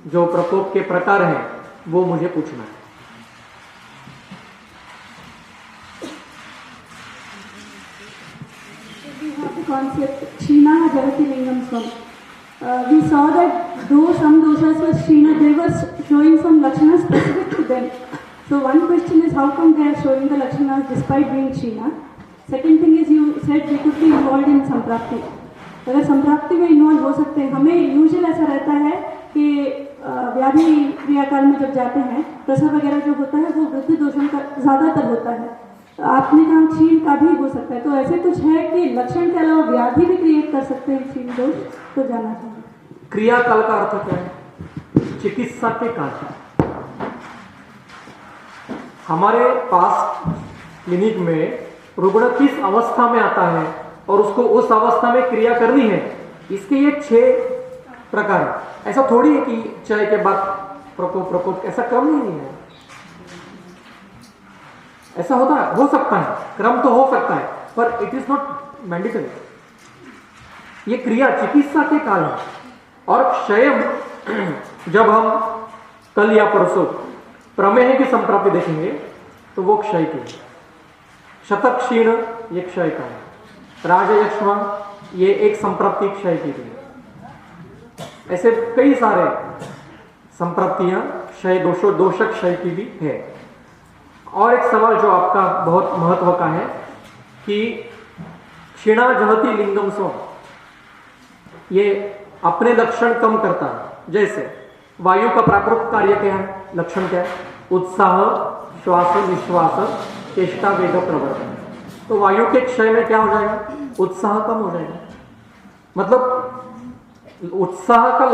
A: जो प्रकोप के प्रकार है वो मुझे पूछना है।
D: Concept Shina Jagati Lingam Swam. We saw that though some doshas were Shina, they were showing some lakshanas specific to them. So one question is, how come they are showing the lakshanas despite being Shina? Second thing is, you said we could be involved in संप्राप्ति. अगर संप्राप्ति में involve हो सकते हैं, हमें usual ऐसा रहता है कि व्याधि क्रियाकाल में जब जाते हैं, प्रसव वगैरह जो होता है वो वृद्धि दोषों का ज़्यादातर होता है। आपने कहा क्षीण का भी हो सकता है, तो ऐसे कुछ है कि लक्षण के अलावा व्याधि भी क्रिएट कर सकते हैं क्षीण दोष, तो जानना चाहिए।
A: क्रियाकाल का अर्थ क्या है? चिकित्सा के काल। हमारे पास क्लिनिक में रुग्ण किस अवस्था में आता है और उसको उस अवस्था में क्रिया करनी है, इसके ये 6 प्रकार है। ऐसा थोड़ी है कि चाय के बाद प्रकोप ऐसा क्रम नहीं है। ऐसा होता है, हो सकता है, क्रम तो हो सकता है, पर इट इज नॉट मैंडेटरी। ये क्रिया चिकित्सा के काल है। और क्षय जब हम कल या परसों प्रमेह की संप्राप्ति देखेंगे तो वो क्षय की है। शतक क्षीण ये क्षय का है। राजयक्ष्मा ये एक संप्राप्ति क्षय की थी। ऐसे कई सारे संप्राप्तियां क्षय दोषक क्षय की भी है। और एक सवाल जो आपका बहुत महत्व का है कि क्षीणा जहति लिंगम स्व, ये अपने लक्षण कम करता है। जैसे वायु का प्राकृतिक कार्य क्या है, लक्षण क्या है? उत्साह, श्वास निश्वास, चेष्टा, वेग, प्रवर्तन। तो वायु के क्षय में क्या हो जाएगा? उत्साह कम हो जाएगा। मतलब उत्साह का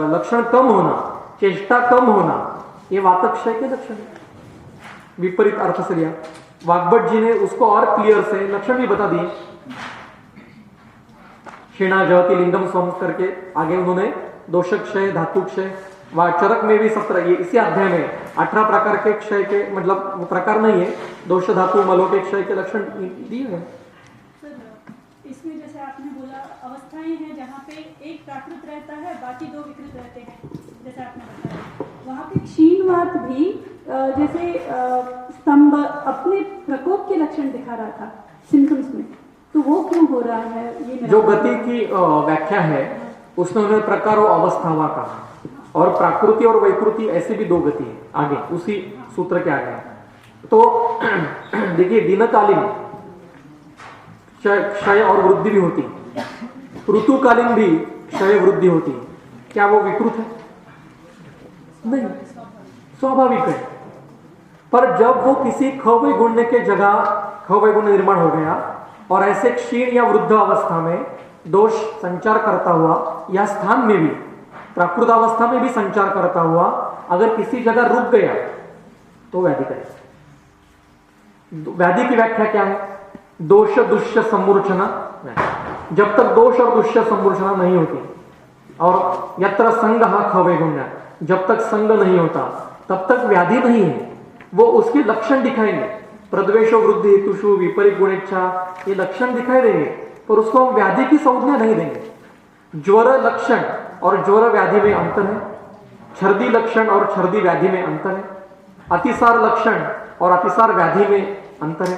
A: लक्षण कम होना, चेष्टा कम होना, ये वातक क्षय के लक्षण है। विपरीत अर्थ से लिया। वाग्भट जी ने उसको और क्लियर से लक्षण भी बता दिए। क्षीणा जहति लिंगम स्वम करके आगे उन्होंने दोषक क्षय, धातु क्षय, चरक में भी 17, ये इसी अध्याय में 18 प्रकार के क्षय के, मतलब वो प्रकार नहीं है, दोष धातु मलों के क्षय के लक्षण दिए हैं।
D: इसमें जैसे आपने बोला अवस्थाएं हैं जहाँ पे एक प्राकृत रहता है, बाकी 2 विकृत रहते हैं, जैसे आपने बताया वहाँ पे क्षीणवात भी जैसे स्तंभ अपने प्रकोप के लक्षण दिखा रहा था सिम्टम्स में, तो वो क्यों हो रहा है? ये
A: जो गति की व्याख्या है उसमें उन्होंने प्रकार और अवस्थावा कहा, और प्राकृति और वैकृति ऐसी भी 2 गति है आगे उसी सूत्र के आगे। तो देखिए दीनकालीन क्षय और वृद्धि भी होती है, ऋतुकालीन भी क्षय वृद्धि होती है। क्या वो विकृत है? नहीं, स्वाभाविक है। पर जब वो किसी खवय गुण के जगह खवय गुण निर्माण हो गया और ऐसे क्षीण या वृद्ध अवस्था में दोष संचार करता हुआ या स्थान में भी प्राकृत अवस्था में भी संचार करता हुआ अगर किसी जगह रुक गया तो व्याधि करेगा। व्याधि की व्याख्या क्या है? दोष दुष्य सम्मूर्छना। जब तक दोष और दुष्य सम्मूर्छना नहीं होती और यत्र संग खवय गुण, जब तक संग नहीं होता तब तक व्याधि नहीं है। वो उसके लक्षण दिखाएंगे, प्रद्वेषो वृद्धि हेतुषु विपरीत गुणेच्छा, ये लक्षण दिखाई देंगे, पर उसको हम व्याधि की संज्ञा नहीं देंगे। ज्वर लक्षण और ज्वर व्याधि में अंतर है, छर्दी लक्षण और छर्दी व्याधि में अंतर है, अतिसार लक्षण और अतिसार व्याधि में अंतर है,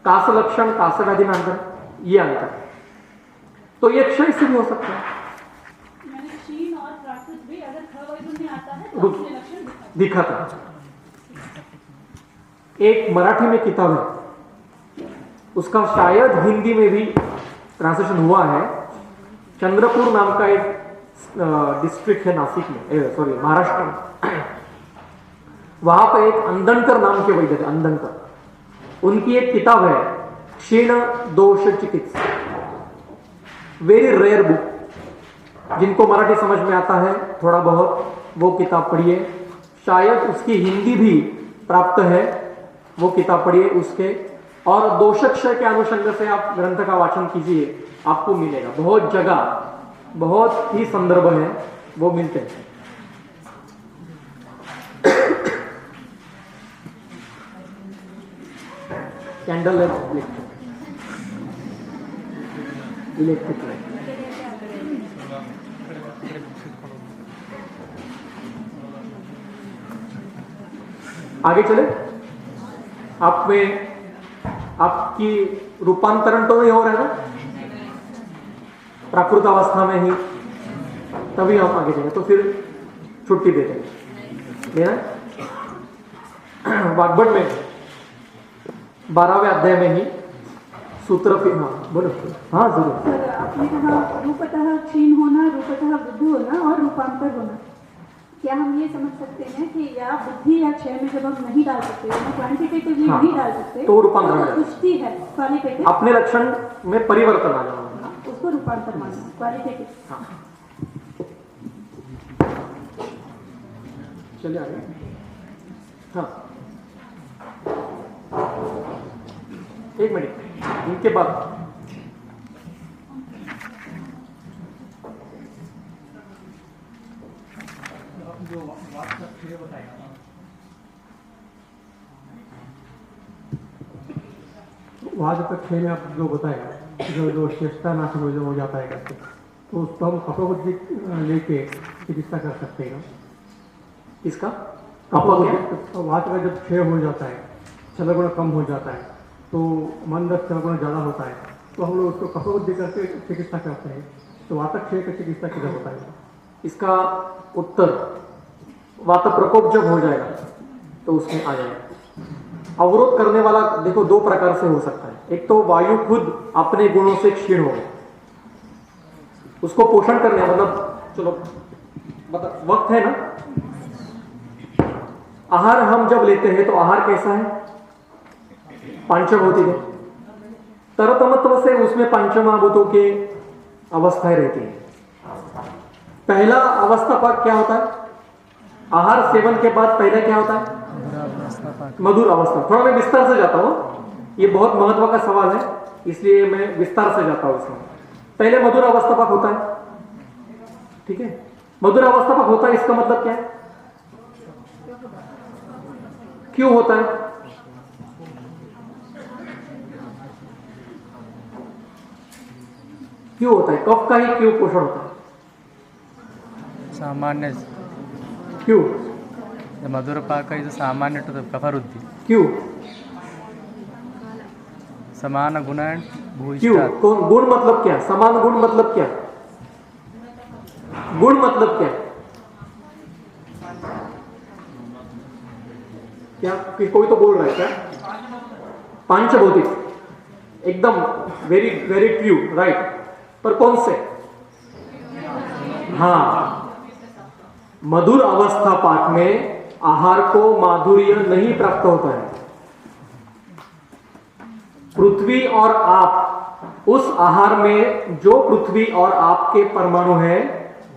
A: कास लक्षण कास व्याधि में अंतर है, ये अंतर है। तो ये क्षय से भी हो सकता है।
D: क्षीण और प्राकृत भी अगर खवय गुण में आता है तो अपने लक्षण
A: दिखाता है। एक मराठी में किताब है, उसका शायद हिंदी में भी ट्रांसलेशन हुआ है। चंद्रपुर नाम का एक डिस्ट्रिक्ट है नासिक में, सॉरी महाराष्ट्र में। वहां पर एक अंदनकर नाम के वैद्य थे, अंदनकर, उनकी एक किताब है क्षीण दोष चिकित्सा, वेरी रेयर बुक। जिनको मराठी समझ में आता है थोड़ा बहुत वो किताब पढ़िए, शायद उसकी हिंदी भी प्राप्त है, वो किताब पढ़िए उसके, और दोषक्षय के अनुषंग से आप ग्रंथ का वाचन कीजिए, आपको मिलेगा। बहुत जगह बहुत ही संदर्भ है वो मिलते हैं। Candle electric light. आगे चले। आप में आपकी रूपांतरण तो नहीं हो रहा है ना प्राकृत अवस्था में ही, तभी हम आगे चले, तो फिर छुट्टी देते हैं लेना। वाग्भट में 12वें अध्याय में ही सूत्र फिर, हाँ बोलो। हाँ जरूर।
D: सर आपने कहा रूपतः क्षीण होना, रूपतः वृद्धि होना और रूपांतर होना, क्या हम ये समझ सकते हैं कि या बुद्धि या क्षय में जब हम नहीं डाल सकते, क्वांटिटेटिवली
A: हाँ,
D: नहीं डाल सकते,
A: तो रूपांतरण हो जाता है।
D: पुष्टि है क्वालिटेटिव,
A: अपने लक्षण में परिवर्तन आ जाना।
D: उसको रूपांतर मानना क्वालिटेटिव।
A: हाँ, चलिए आगे। हाँ, एक मिनट, इनके बाद
C: वहाँ जब तक 6 में आप जो बताया जो चेष्टा नाश हो जाता है करके, तो उसको हम अपबुद्धि लेके चिकित्सा कर सकते हैं।
A: इसका
C: वहाँ तक जब 6 हो जाता है, छल गुण कम हो जाता है, तो मन 10 छल गुण ज़्यादा होता है, तो हम लोग उसको अपबुद्धि करके चिकित्सा करते हैं। तो वहाँ तक 6 का चिकित्सा किधर होता है?
A: इसका उत्तर वात प्रकोप जब हो जाएगा तो उसमें आ जाएगा। अवरोध करने वाला देखो दो प्रकार से हो सकता है। एक तो वायु खुद अपने गुणों से क्षीण हो गए, उसको पोषण करने मतलब चलो वक्त है ना, आहार हम जब लेते हैं तो आहार कैसा है, पांचभौतिक है। तरतमत्व से उसमें पंचमहाभूतों के अवस्थाएं रहती है। पहला अवस्था पाक क्या होता है, आहार सेवन के बाद पहले क्या होता है, मधुर अवस्था। थोड़ा मैं विस्तार से जाता हूं, ये बहुत महत्व का सवाल है, इसलिए मैं विस्तार से जाता हूं इसमें। पहले मधुर अवस्था पाक होता है, ठीक है। मधुर अवस्था पाक होता है, इसका मतलब क्या है, क्यों होता है, क्यों होता है, कफ का ही क्यों पोषण होता है,
E: सामान्य
A: क्यों,
E: मधुर पाक इज सामान्य टू द कफवृद्धि,
A: क्यों,
E: समान गुण
A: क्यों, कौन गुण मतलब क्या, समान गुण मतलब क्या, गुण मतलब क्या, क्या कोई तो बोल रहा है क्या, पांचभौतिक, एकदम वेरी वेरी ट्रू, राइट, पर कौन से, हाँ, मधुर अवस्था पाक में आहार को माधुर्य नहीं प्राप्त होता है। पृथ्वी और आप, उस आहार में जो पृथ्वी और आपके परमाणु हैं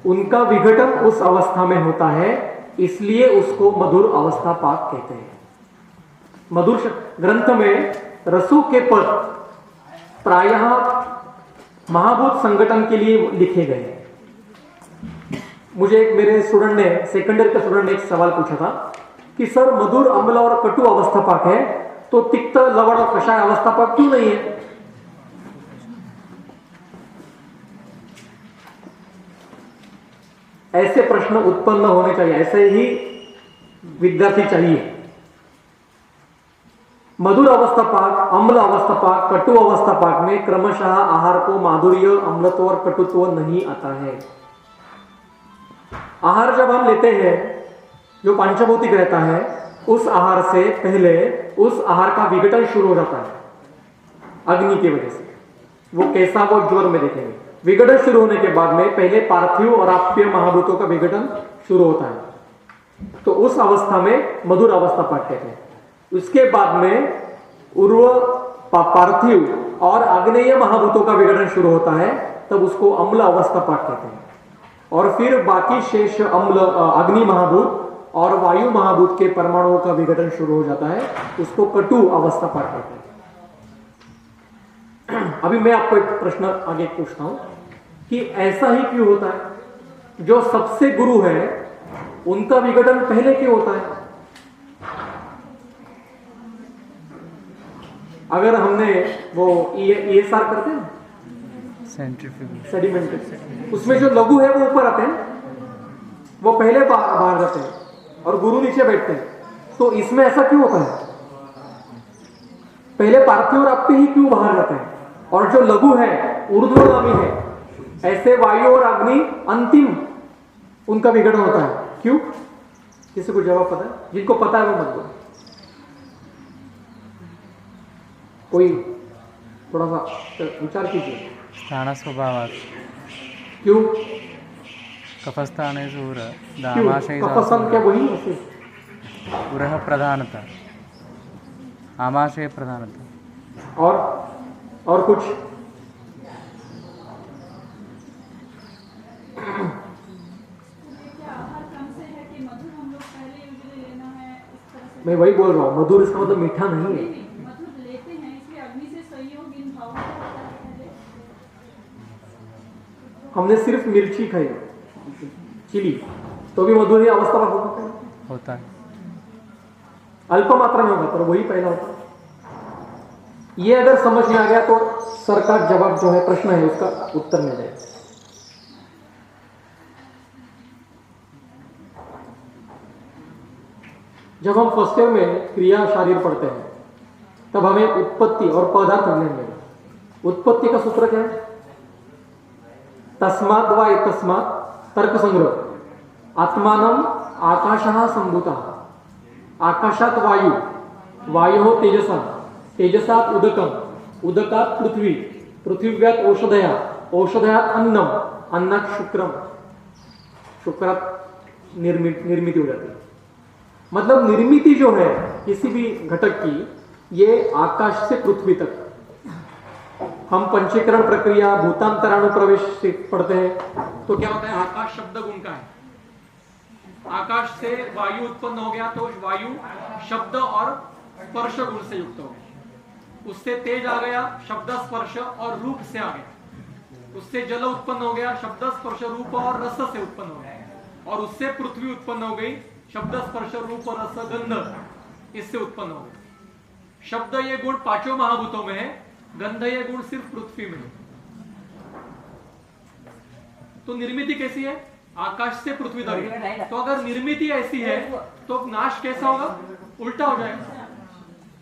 A: उनका विघटन उस अवस्था में होता है, इसलिए उसको मधुर अवस्था पाक कहते हैं। मधुर ग्रंथ में रसों के पद प्रायः महाभूत संगठन के लिए लिखे गए। मुझे एक मेरे स्टूडेंट ने, सेकेंड ईयर का स्टूडेंट ने एक सवाल पूछा था कि सर मधुर अम्ल और कटु अवस्था पाक है, तो तिक्त लवण और कषाय अवस्था पाक क्यों नहीं है। ऐसे प्रश्न उत्पन्न होने चाहिए, ऐसे ही विद्यार्थी चाहिए। मधुर अवस्था पाक, अम्ल अवस्था पाक, कटु अवस्था पाक में क्रमशः आहार को माधुर्य, अम्लत्व और कटुत्व नहीं आता है। आहार जब हम लेते हैं जो पंचभौतिक रहता है, उस आहार से पहले उस आहार का विघटन शुरू हो जाता है अग्नि की वजह से। वो कैसा, वो ज्वर में देखेंगे। विघटन शुरू होने के बाद में पहले पार्थिव और आप्य महाभूतों का विघटन शुरू होता है, तो उस अवस्था में मधुर अवस्था पाक कहते हैं। उसके बाद में उर्व, पार्थिव और आग्नेय महाभूतों का विघटन शुरू होता है, तब उसको अम्ल अवस्था पाक कहते हैं। और फिर बाकी शेष अम्ल, अग्नि महाभूत और वायु महाभूत के परमाणुओं का विघटन शुरू हो जाता है, उसको कटु अवस्था पाक कहते हैं। अभी मैं आपको एक प्रश्न आगे पूछता हूं कि ऐसा ही क्यों होता है, जो सबसे गुरु है उनका विघटन पहले क्यों होता है। अगर हमने वो ESR करते हैं सेडिमेंट, उसमें जो लघु है वो ऊपर आते हैं, वो पहले बाहर जाते हैं और गुरु नीचे बैठते हैं, तो इसमें ऐसा क्यों होता है, पहले पार्थिव और आपके ही क्यों बाहर जाते हैं, और जो लघु है ऊर्ध्वगामी है, ऐसे वायु और अग्नि अंतिम उनका विघटन होता है, क्यों। किसी को जवाब पता है, जिनको पता है वो मत बोलो, कोई थोड़ा सा विचार कीजिए।
E: स्थान स्वभाव,
A: क्यों,
E: कफस्थाने सूर
A: क्यों?
E: दामाशय
A: कफसन क्या वही ऐसे?
E: उरह प्रधानता आमाशय प्रधानता
A: और कुछ मैं वही बोल रहा हूँ, मधुर इसका मतलब मीठा नहीं है।
D: मधुर लेते हैं इसलिए अग्नि से संयोग इन भावों का होता है पहले।
A: हमने सिर्फ मिर्ची खाई, चिली, तो भी मधुर ही अवस्था में
E: होता है।
A: अल्प मात्रा में होगा पर वही पहला होता है। ये अगर समझ में आ गया तो सर का जवाब जो है, प्रश्न है, उसका उत्तर मिल जाएगा। जब हम फर्स्ट ईयर में क्रिया शारीर पढ़ते हैं तब हमें उत्पत्ति और पदार्थ ज्ञान मिलेगा। उत्पत्ति का सूत्र क्या है? तस्मात् वा एतस्मात् तर्क संग्रह आत्मानम आकाशः संभूतः आकाशात वायु वायोः तेजसा तेजसात उदकम उदकात पृथ्वी पृथिव्यात औषधया औषधयात अन्नम अन्नात शुक्रम शुक्रात निर्मिति हो जाती है। मतलब निर्मिति जो है किसी भी घटक की, ये आकाश से पृथ्वी तक। हम पंचीकरण प्रक्रिया भूतांतरानुप्रवेश से पढ़ते हैं तो क्या होता है? आकाश शब्द गुण का है। आकाश से वायु उत्पन्न हो गया तो वायु शब्द और स्पर्श गुण से युक्त हो गया। उससे तेज आ गया, शब्द स्पर्श और रूप से आ गया। उससे जल उत्पन्न हो गया, शब्द स्पर्श रूप और रस से उत्पन्न हो गया। और उससे पृथ्वी उत्पन्न हो गई, शब्द स्पर्श रूप रस गंध इससे उत्पन्न हो गए। शब्द ये गुण पांचों महाभूतों में है, गंध ये गुण सिर्फ पृथ्वी में है। तो निर्मिति कैसी है? आकाश से पृथ्वी तक। तो अगर निर्मिति ऐसी है तो नाश कैसा होगा? उल्टा हो जाएगा।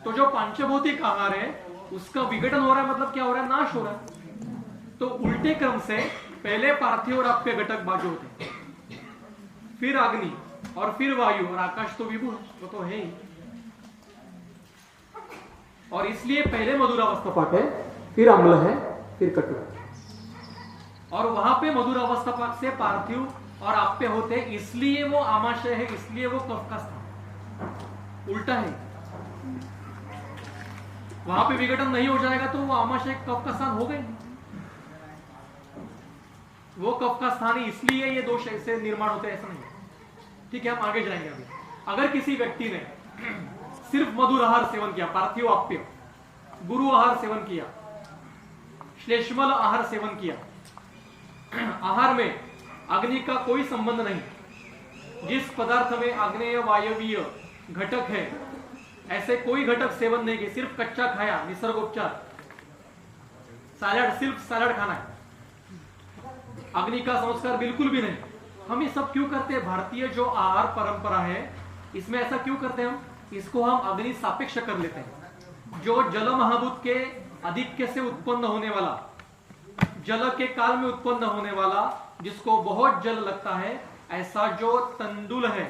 A: तो जो पांचभौतिक आहार है उसका विघटन हो रहा है, मतलब क्या हो रहा है? नाश हो रहा है। तो उल्टे क्रम से पहले पार्थिव और अप्य घटक बाजू होते हैं, फिर अग्नि और फिर वायु और आकाश तो विभु, वो तो है ही। और इसलिए पहले मधुर अवस्था पाक है, फिर अम्ल है, फिर कटु है। और वहां पे मधुर अवस्था पाक से पार्थिव और आप्य होते हैं, इसलिए वो आमाशय है, इसलिए वो कफ का स्थान। उल्टा है। वहां पे विघटन नहीं हो जाएगा तो वो आमाशय कफ का स्थान हो गए। वो कफ का स्थान है, इसलिए ये दोष ऐसे निर्माण होते हैं, ऐसा नहीं। ठीक है, हम आगे जाएंगे। अभी अगर किसी व्यक्ति ने सिर्फ मधुर आहार सेवन किया, पार्थिव आप्य, गुरु आहार सेवन किया, श्लेष्मल आहार सेवन किया, आहार में अग्नि का कोई संबंध नहीं, जिस पदार्थ में आग्नेय वायवीय घटक है ऐसे कोई घटक सेवन नहीं किया, सिर्फ कच्चा खाया, निसर्गोपचार, सैलड, सिर्फ सैलड खाना है, अग्नि का संस्कार बिल्कुल भी नहीं। हम ये सब क्यों करते हैं? भारतीय जो आहार परंपरा है इसमें ऐसा क्यों करते हैं? हम इसको हम अग्नि सापेक्ष कर लेते हैं। जो जल महाभूत के आधिक्य से उत्पन्न होने वाला, जल के काल में उत्पन्न होने वाला, जिसको बहुत जल लगता है, ऐसा जो तंडुल है,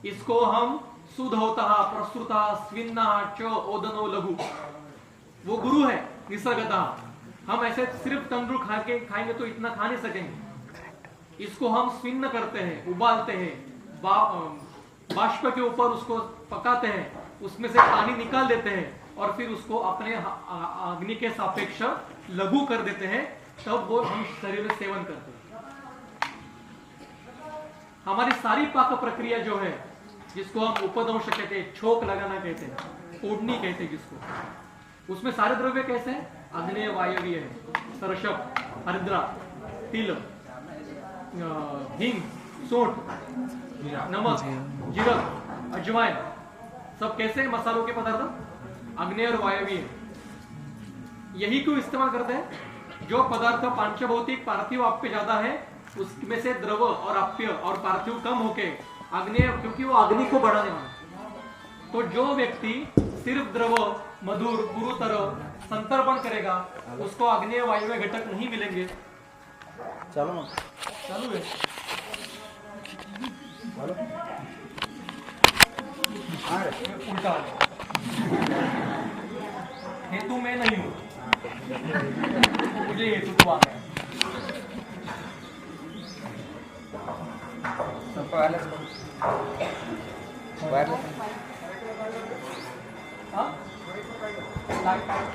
A: इसको हम सुधौतः प्रसृतः स्विन्नः च ओदनो लघु, वो गुरु है निसर्गतः। हम ऐसे सिर्फ तंडुल खाएंगे तो इतना खा नहीं सकेंगे। इसको हम स्विन्न करते हैं, उबालते हैं, बाष्प के ऊपर उसको पकाते हैं, उसमें से पानी निकाल देते हैं और फिर उसको अपने अग्नि के सापेक्ष लघु कर देते हैं, तब वो हम शरीर में सेवन करते हैं। हमारी सारी पाक प्रक्रिया जो है, जिसको हम उपदंश कहते हैं, छोक लगाना कहते हैं, ओढ़नी कहते हैं जिसको, उसमें सारे द्रव्य कैसे हैं? अग्नेय वायवीय है, सरसप, हरिद्रा, तिल, हींग, सोंठ, नमक, जीरक, अजवाइन, सब कैसे मसालों के पदार्थ? अग्नेय और वायवीय। यही क्यों इस्तेमाल करते हैं? जो पदार्थ पांचभौतिक पार्थिव आप्य ज्यादा है, उसमें से द्रव और आप्य और पार्थिव कम होके अग्नेय, क्योंकि वो अग्नि को बढ़ाने वाला। तो जो व्यक्ति सिर्फ द्रव, मधुर, गुरुतर संतर्पण करेगा, उसको अग्नेय वायु घटक नहीं मिलेंगे।
E: चलो ना,
A: चालू है। उल्टा हेतु में नहीं हूं, मुझे हेतु तो आ गया।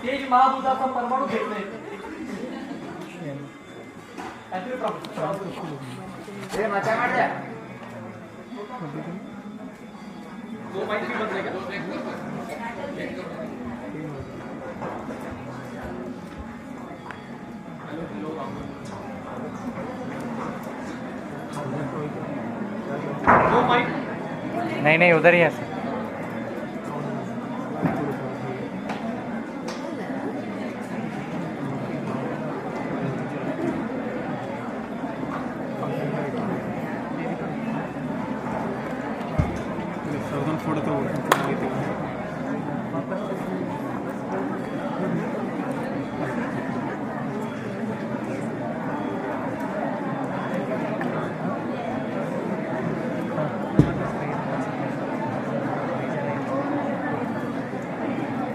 A: तेज महाभूताचा परमाणू घेत नाही दो माइक भी बदलेगा दो माइक
E: नहीं नहीं उधर ही है सर।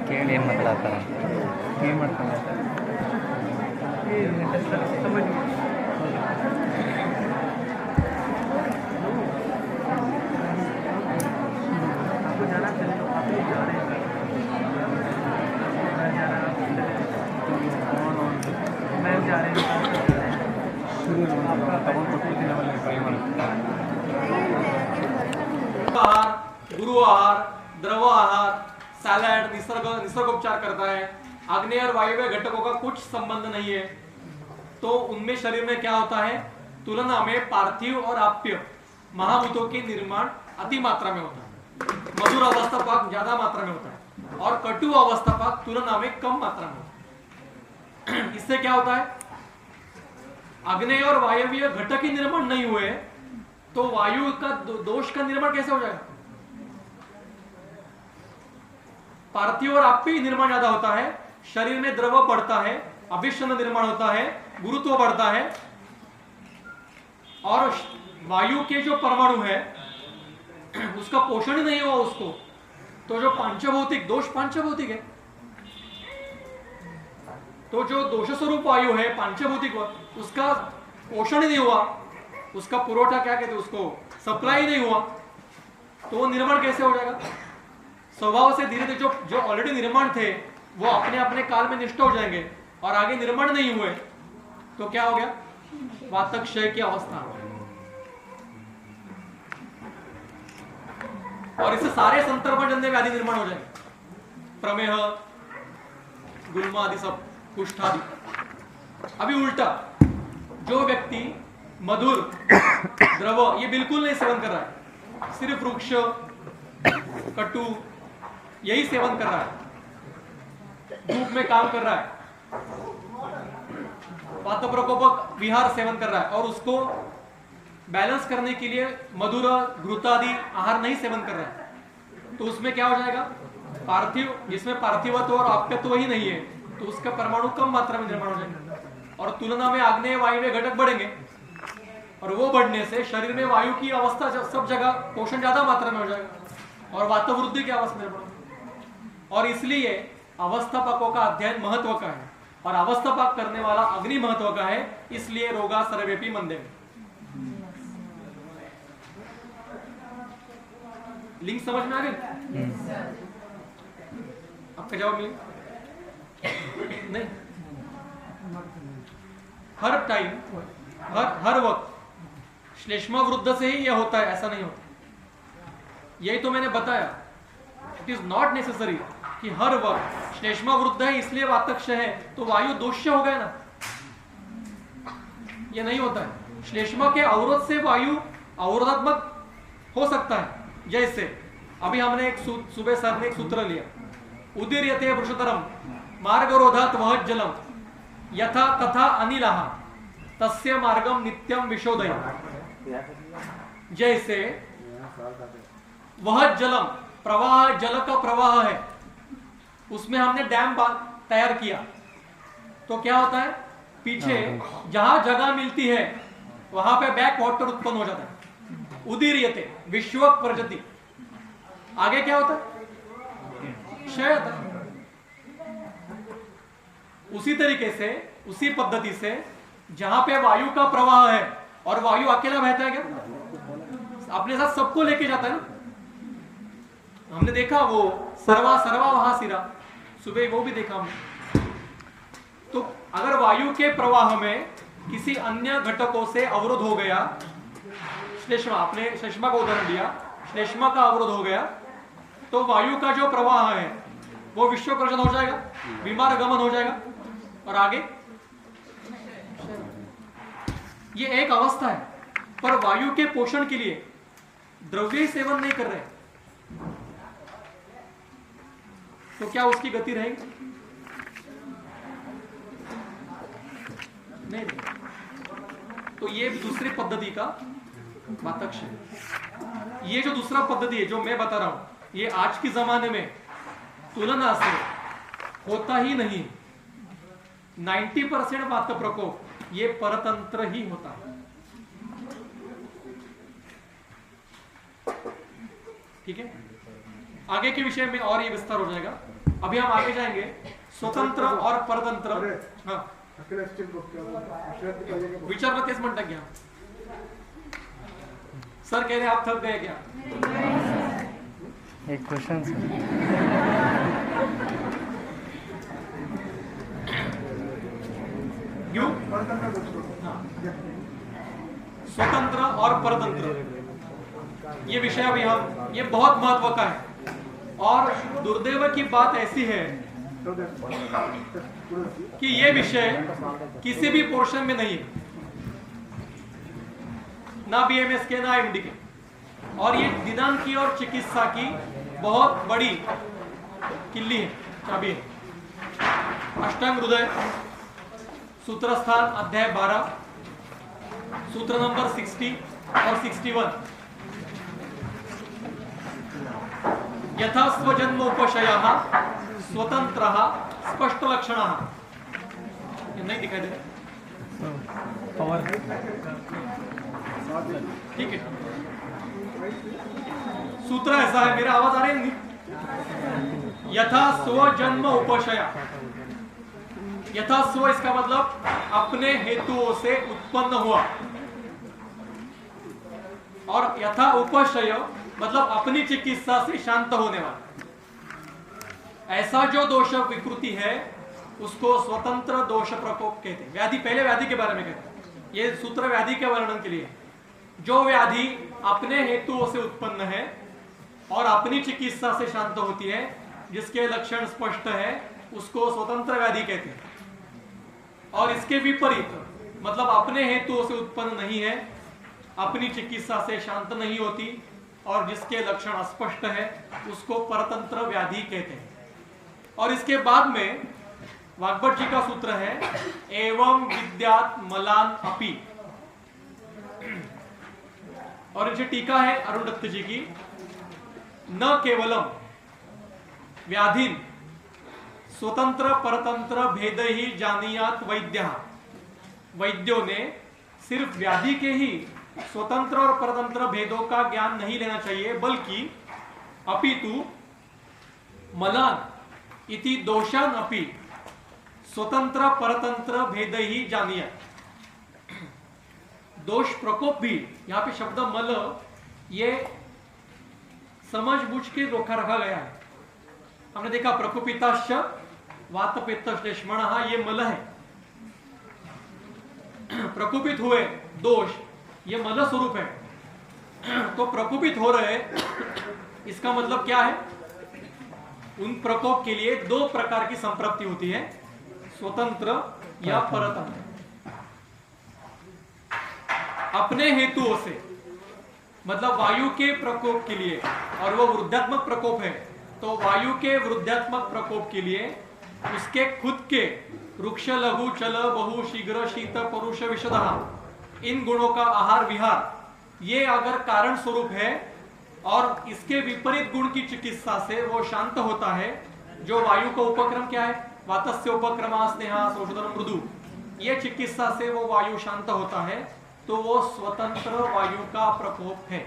E: ಕೇಳಿ ಏನು ಮಾತಾಡ್ತಾರೆ ಏನು ಮಾಡ್ತಾರೆ
A: आहार, गुरु आहार, द्रव आहार, सैलड, निसर्गोपचार करता है, आग्नेय और वायव्य घटकों का कुछ संबंध नहीं है, तो उनमें शरीर में क्या होता है? तुलना में पार्थिव और आप्य महाभूतों के निर्माण अति मात्रा में होता है। मधुर अवस्था पाक ज्यादा मात्रा में होता है और कटु अवस्था पाक तुलना में कम मात्रा में होता है। इससे क्या होता है? आग्नेय और वायव्य घटक ही निर्माण नहीं हुए तो वायु का दोष का निर्माण कैसे हो जाएगा? पार्थिव और आप्य निर्माण ज्यादा होता है, शरीर में द्रव बढ़ता है, अभिष्ण निर्माण होता है, गुरुत्व बढ़ता है और वायु के जो परमाणु है उसका पोषण ही नहीं हुआ उसको, तो जो पांचभौतिक दोष पांचभौतिक है, तो जो दोष स्वरूप वायु है पांचभौतिक उसका पोषण ही नहीं हुआ, उसका पुरवठा क्या कहते हैं उसको सप्लाई नहीं हुआ, तो वो निर्माण कैसे हो जाएगा? स्वभाव से धीरे धीरे जो ऑलरेडी निर्माण थे वो अपने अपने काल में निष्ठ हो जाएंगे और आगे निर्माण नहीं हुए तो क्या हो गया? वातक क्षय की अवस्था। और इससे सारे संतर्पणजन्य व्याधि निर्माण हो जाएंगे, प्रमेह, गुल्मा आदि सब, कुष्ठ आदि। अभी उल्टा, जो व्यक्ति मधुर द्रव ये बिल्कुल नहीं सेवन कर रहा है, सिर्फ वृक्ष कटु यही सेवन कर रहा है, धूप में काम कर रहा है, वात प्रकोपक विहार सेवन कर रहा है और उसको बैलेंस करने के लिए मधुर घृतादि आहार नहीं सेवन कर रहा है, तो उसमें क्या हो जाएगा? पार्थिव, जिसमें पार्थिवत्व और आप्यत्व ही नहीं है तो उसका परमाणु कम मात्रा में निर्माण हो जाएगा और तुलना में आग्नेय वायव्य घटक बढ़ेंगे और वो बढ़ने से शरीर में वायु की अवस्था सब जगह पोषण ज्यादा मात्रा में हो जाएगा और वातवृद्धि की अवस्था निर्माण। और इसलिए अवस्थापकों का अध्ययन महत्व का है और अवस्थापक करने वाला अग्नि महत्व का है, इसलिए रोगा सर्वेपि मंदे। लिंक समझ में आ गई? आपका जवाब मिले? नहीं, हर टाइम हर वक्त श्लेष्मा वृद्ध से ही यह होता है ऐसा नहीं होता। यही तो मैंने बताया, इट इज नॉट नेसेसरी कि हर वक्त श्लेष्मा वृद्ध है इसलिए वातक्ष है तो वायु दोष्य हो गया ना, ये नहीं होता है। श्लेष्मा के अवरोध से वायु अवरोधात्मक हो सकता है। जैसे अभी हमने एक सुबह सर ने एक सूत्र लिया, उदीर्यते वृषतरम मार्गरोधात् वहत् जलम यथा तथा अनिलः तस्य मार्गम नित्यम विशोधय। जैसे वह जलम प्रवाह, जल का प्रवाह है, उसमें हमने डैम तैयार किया तो क्या होता है? पीछे जहां जगह मिलती है वहां पे बैक वाटर उत्पन्न हो जाता है, उदीर्यते विश्वक प्रजति। आगे क्या होता है? क्षय होता है। उसी तरीके से, उसी पद्धति से जहां पे वायु का प्रवाह है और वायु अकेला बहता है क्या? अपने साथ सबको लेके जाता है ना। हमने देखा वो सर्वा सर्वा वहां सिरा, सुबह वो भी देखा हमने। तो अगर वायु के प्रवाह में किसी अन्य घटकों से अवरोध हो गया, श्लेष्मा, आपने श्लेष्मा का उदाहरण दिया, श्लेष्मा का अवरोध हो गया, तो वायु का जो प्रवाह है वो विश्वकर्षण हो जाएगा, विमार गमन हो जाएगा, और आगे ये एक अवस्था है। पर वायु के पोषण के लिए द्रव्य सेवन नहीं कर रहे, तो क्या उसकी गति रहेगी? नहीं। तो ये दूसरी पद्धति का वातक्ष है। ये जो दूसरा पद्धति है जो मैं बता रहा हूं, ये आज के जमाने में तुलना से होता ही नहीं। 90% वात प्रकोप ये परतंत्र ही होता है। ठीक है, आगे के विषय में और ये विस्तार हो जाएगा। अभी हम आगे जाएंगे स्वतंत्र और परतंत्र। हाँ, विचार तेच म्हणता क्या सर? कह रहे आप थक गए क्या?
E: एक क्वेश्चन सर,
A: क्यों? स्वतंत्र और परतंत्र ये विषय अभी हम, ये बहुत महत्व का है। और दुर्दैव की बात ऐसी है कि ये विषय किसी भी पोर्शन में नहीं है, ना बीएमएस के ना एमडी के। और ये निदान की और चिकित्सा की बहुत बड़ी किल्ली है, चाबी है। अष्टांग हृदय सूत्र स्थान अध्याय 12 सूत्र नंबर 60 और 61। यथा स्वजन्मोपशयः स्वतंत्रः स्पष्ट लक्षणः। ये नहीं दिखाई दे रहा? ठीक है, सूत्र ऐसा है, मेरा आवाज आ रही है? यथा स्वजन्म उपशय, यथा स्व इसका मतलब अपने हेतुओं से उत्पन्न हुआ, और यथा उपशय मतलब अपनी चिकित्सा से शांत होने वाला। ऐसा जो दोष विकृति है उसको स्वतंत्र दोष प्रकोप कहते हैं। व्याधि, पहले व्याधि के बारे में कहते हैं, ये सूत्र व्याधि के वर्णन के लिए। जो व्याधि अपने हेतुओं से उत्पन्न है और अपनी चिकित्सा से शांत होती है, जिसके लक्षण स्पष्ट है, उसको स्वतंत्र व्याधि कहते हैं। और इसके विपरीत मतलब अपने हेतुओं से उत्पन्न नहीं है, अपनी चिकित्सा से शांत नहीं होती और जिसके लक्षण अस्पष्ट है, उसको परतंत्र व्याधि कहते हैं। और इसके बाद में वाग्भट जी का सूत्र है एवं विद्यात मलान अपि, और इनसे टीका है अरुण दत्त जी की, न केवलम व्याधिन स्वतंत्र परतंत्र भेद ही जानियात वैद्य। वैद्यों ने सिर्फ व्याधि के ही स्वतंत्र और परतंत्र भेदों का ज्ञान नहीं लेना चाहिए, बल्कि अपितु मलान इति दोषान अपि स्वतंत्र परतंत्र भेद ही जानिया। दोष प्रकोप भी, यहाँ पे शब्द मल ये समझ बूझ के रोका रखा गया है। हमने देखा प्रकोपिताश्च वात पित्त श्लेष्मणः, ये मल है। प्रकोपित हुए दोष, ये मल स्वरूप है। तो प्रकोपित हो रहे, इसका मतलब क्या है? उन प्रकोप के लिए दो प्रकार की संप्रप्ति होती है, स्वतंत्र या परतंत्र। अपने हेतुओं से मतलब वायु के प्रकोप के लिए, और वो वृद्धात्मक प्रकोप है, तो वायु के वृद्धात्मक प्रकोप के लिए उसके खुद के वृक्ष लघु चल बहु शीघ्र शीत परुष विशदः, इन गुणों का आहार विहार ये अगर कारण स्वरूप है और इसके विपरीत गुण की चिकित्सा से वो शांत होता है, जो वायु का उपक्रम क्या है? वातस्य उपक्रमा स्नेहा शोषधन मृदु, ये चिकित्सा से वो वायु शांत होता है, तो वो स्वतंत्र वायु का प्रकोप है।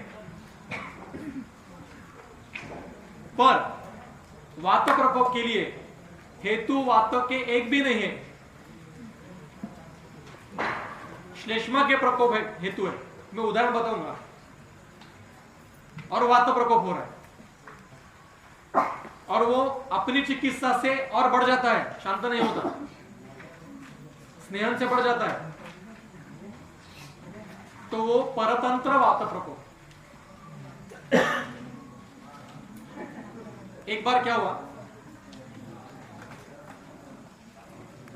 A: पर वात प्रकोप के लिए हेतु वात के एक भी नहीं है। श्लेष्मा के प्रकोप है, हेतु है, मैं उदाहरण बताऊंगा, और वात प्रकोप हो रहा है और वो अपनी चिकित्सा से और बढ़ जाता है, शांत नहीं होता, स्नेहन से बढ़ जाता है, तो वो परतंत्र वात प्रकोप। एक बार क्या हुआ,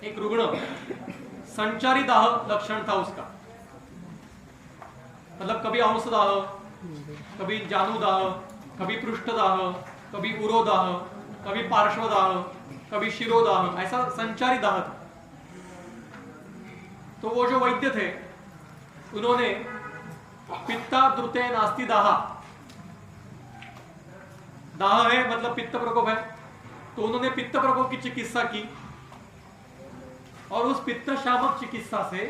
A: एक रुग्ण, संचारी दाह लक्षण था उसका, मतलब कभी अंशदाह, कभी जानुदाह, कभी पृष्ठदाह, कभी उरोदाह, कभी पार्श्वदाह, कभी शिरोदाह, ऐसा संचारी दाह था। तो वो जो वैद्य थे उन्होंने पित्ता द्रुते नास्ति दाह, दाह है मतलब पित्त प्रकोप है, तो उन्होंने पित्त प्रकोप की चिकित्सा की और उस पित्त शामक चिकित्सा से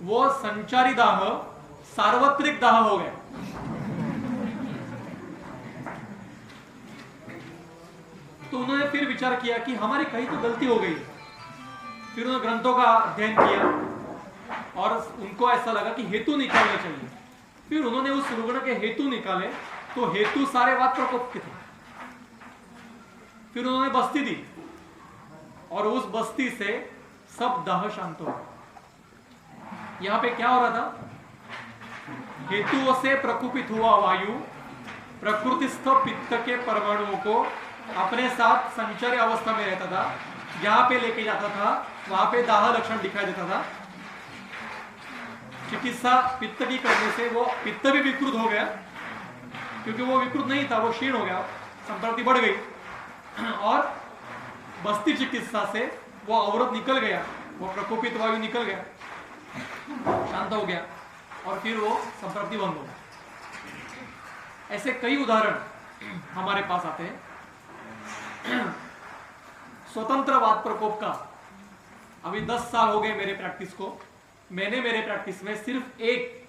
A: वो संचारी दाह सार्वत्रिक दाह हो गया। तो उन्होंने फिर विचार किया कि हमारी कहीं तो गलती हो गई। फिर उन्होंने ग्रंथों का अध्ययन किया और उनको ऐसा लगा कि हेतु निकालने चाहिए। फिर उन्होंने उस रुग्ण के हेतु निकाले, तो हेतु सारे वात प्रकोप के थे। फिर उन्होंने बस्ती दी और उस बस्ती से सब दाह शांत हो गया। यहां पे क्या हो रहा था, हेतुओं से प्रकुपित हुआ वायु प्रकृतिस्थ पित्त के परमाणुओं को अपने साथ संचर्य अवस्था में रहता था, जहां पे लेके जाता था वहां पे दाह लक्षण दिखाई देता था। चिकित्सा पित्त की करने से वो पित्त भी विकृत हो गया, क्योंकि वो विकृत नहीं था, वो क्षीण हो गया, संप्रति बढ़ गई, और बस्ती चिकित्सा से वो अवरोध निकल गया, वो प्रकोपित वायु निकल गया, शांत हो गया, और फिर वो संप्रति बंद हो गया। ऐसे कई उदाहरण हमारे पास आते हैं। स्वतंत्र वात प्रकोप का अभी 10 साल हो गए मेरे प्रैक्टिस को। मैंने मेरे प्रैक्टिस में सिर्फ एक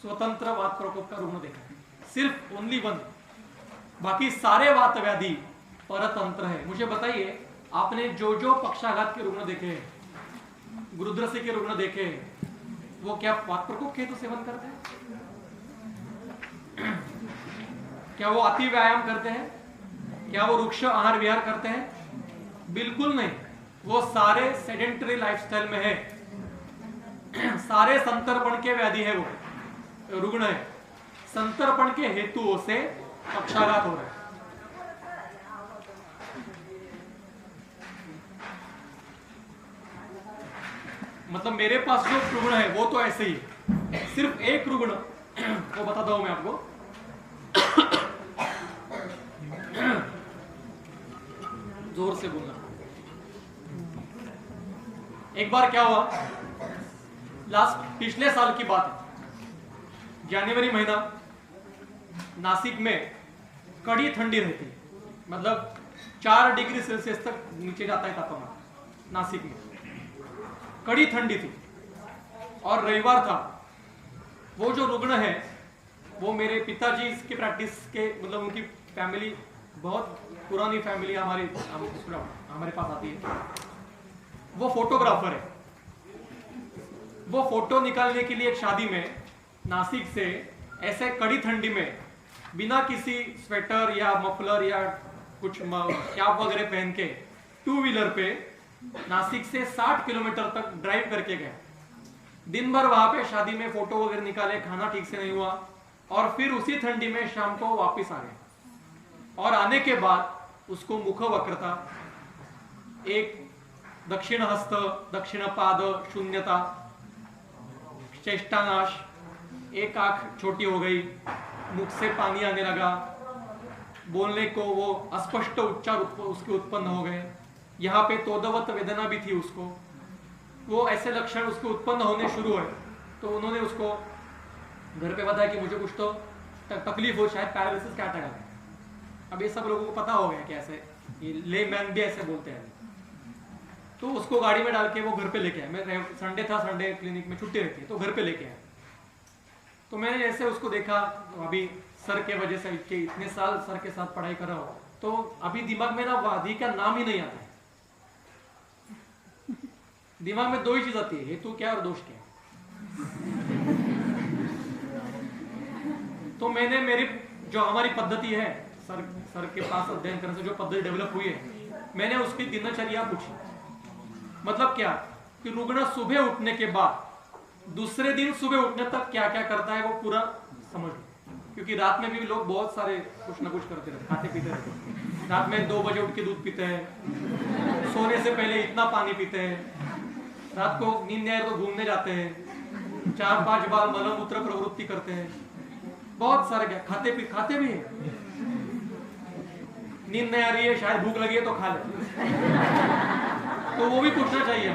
A: स्वतंत्र वात प्रकोप का रुग्ण देखा है, सिर्फ ओनली वन। बाकी सारे वात व्याधि परतंत्र है। मुझे बताइए, आपने जो जो पक्षाघात के रुग्ण देखे हैं, गुरुद्रसी के रुग्ण देखे हैं, वो क्या वात प्रकोप के हेतु सेवन करते हैं? क्या वो अति व्यायाम करते हैं? क्या वो रुक्ष आहार विहार करते हैं? बिल्कुल नहीं। वो सारे सेडेंटरी लाइफस्टाइल में है, सारे संतर्पण के व्याधि है, वो रुग्ण है। संतर्पण के हेतुओं से पक्षाघात हो रहा है। मतलब मेरे पास जो रुग्ण है वो तो ऐसे ही है। सिर्फ एक रुग्ण वो बताता हूं मैं आपको। जोर से बोलना। एक बार क्या हुआ, पिछले साल की बात है, जनवरी महीना, नासिक में कड़ी ठंडी रहती है, मतलब 4 डिग्री सेल्सियस तक नीचे जाता है तापमान नासिक में। कड़ी ठंडी थी और रविवार था। वो जो रुग्ण है वो मेरे पिताजी की प्रैक्टिस के, मतलब उनकी फैमिली, बहुत पुरानी फैमिली हमारे पास आती है। वो फोटोग्राफर है। वो फोटो निकालने के लिए एक शादी में नासिक से ऐसे कड़ी ठंडी में बिना किसी स्वेटर या मफलर या कुछ कैप वगैरह पहन के 2 व्हीलर पे नासिक से 60 किलोमीटर तक ड्राइव करके गए। दिन भर वहां पे शादी में फोटो वगैरह निकाले, खाना ठीक से नहीं हुआ, और फिर उसी ठंडी में शाम को वापस आ गए। और आने के बाद उसको मुख वक्रता, एक दक्षिण हस्त, दक्षिण पाद, शून्यता, चेष्टानाश, एक आंख छोटी हो गई, मुख से पानी आने लगा, बोलने को वो अस्पष्ट उच्चार उसके उत्पन्न हो गए। यहाँ पे तोदवत वेदना भी थी उसको। वो ऐसे लक्षण उसके उत्पन्न होने शुरू हुए। तो उन्होंने उसको घर पे बताया कि मुझे कुछ तो तकलीफ हो, शायद पैरालिसिस का अटैक है। अब ये सब लोगों को पता हो गया कि ऐसे, ये ले मैन भी ऐसे बोलते हैं। तो उसको गाड़ी में डाल के वो घर पे लेके आया। मैं संडे था, संडे क्लिनिक में छुट्टी रहती है, तो घर पे लेके आया। तो मैंने जैसे उसको देखा, अभी सर के वजह से इतने साल सर के साथ पढ़ाई कर रहा हूँ, तो अभी दिमाग में ना वादी का नाम ही नहीं आता है। दिमाग में 2 ही चीज आती है, हेतु क्या और दोष क्या। तो मैंने मेरी जो हमारी पद्धति है सर के पास अध्ययन करने से जो पद्धति डेवलप हुई है, मैंने उसकी दिनचर्या पूछी। मतलब क्या कि रुग्ण सुबह उठने के बाद दूसरे दिन सुबह उठने तक क्या क्या करता है वो पूरा समझ, क्योंकि रात में भी लोग बहुत सारे कुछ ना कुछ करते रहते, खाते पीते रहते। रात में 2 बजे उठ के दूध पीते हैं, सोने से पहले इतना पानी पीते हैं, रात को नींद नहीं आए तो घूमने जाते हैं, 4-5 बार मलमूत्र प्रवृत्ति करते हैं, बहुत सारे क्या खाते भी हैं। नींद नहीं आ रही है, शायद भूख लगी है तो खा ले, तो वो भी पूछना चाहिए।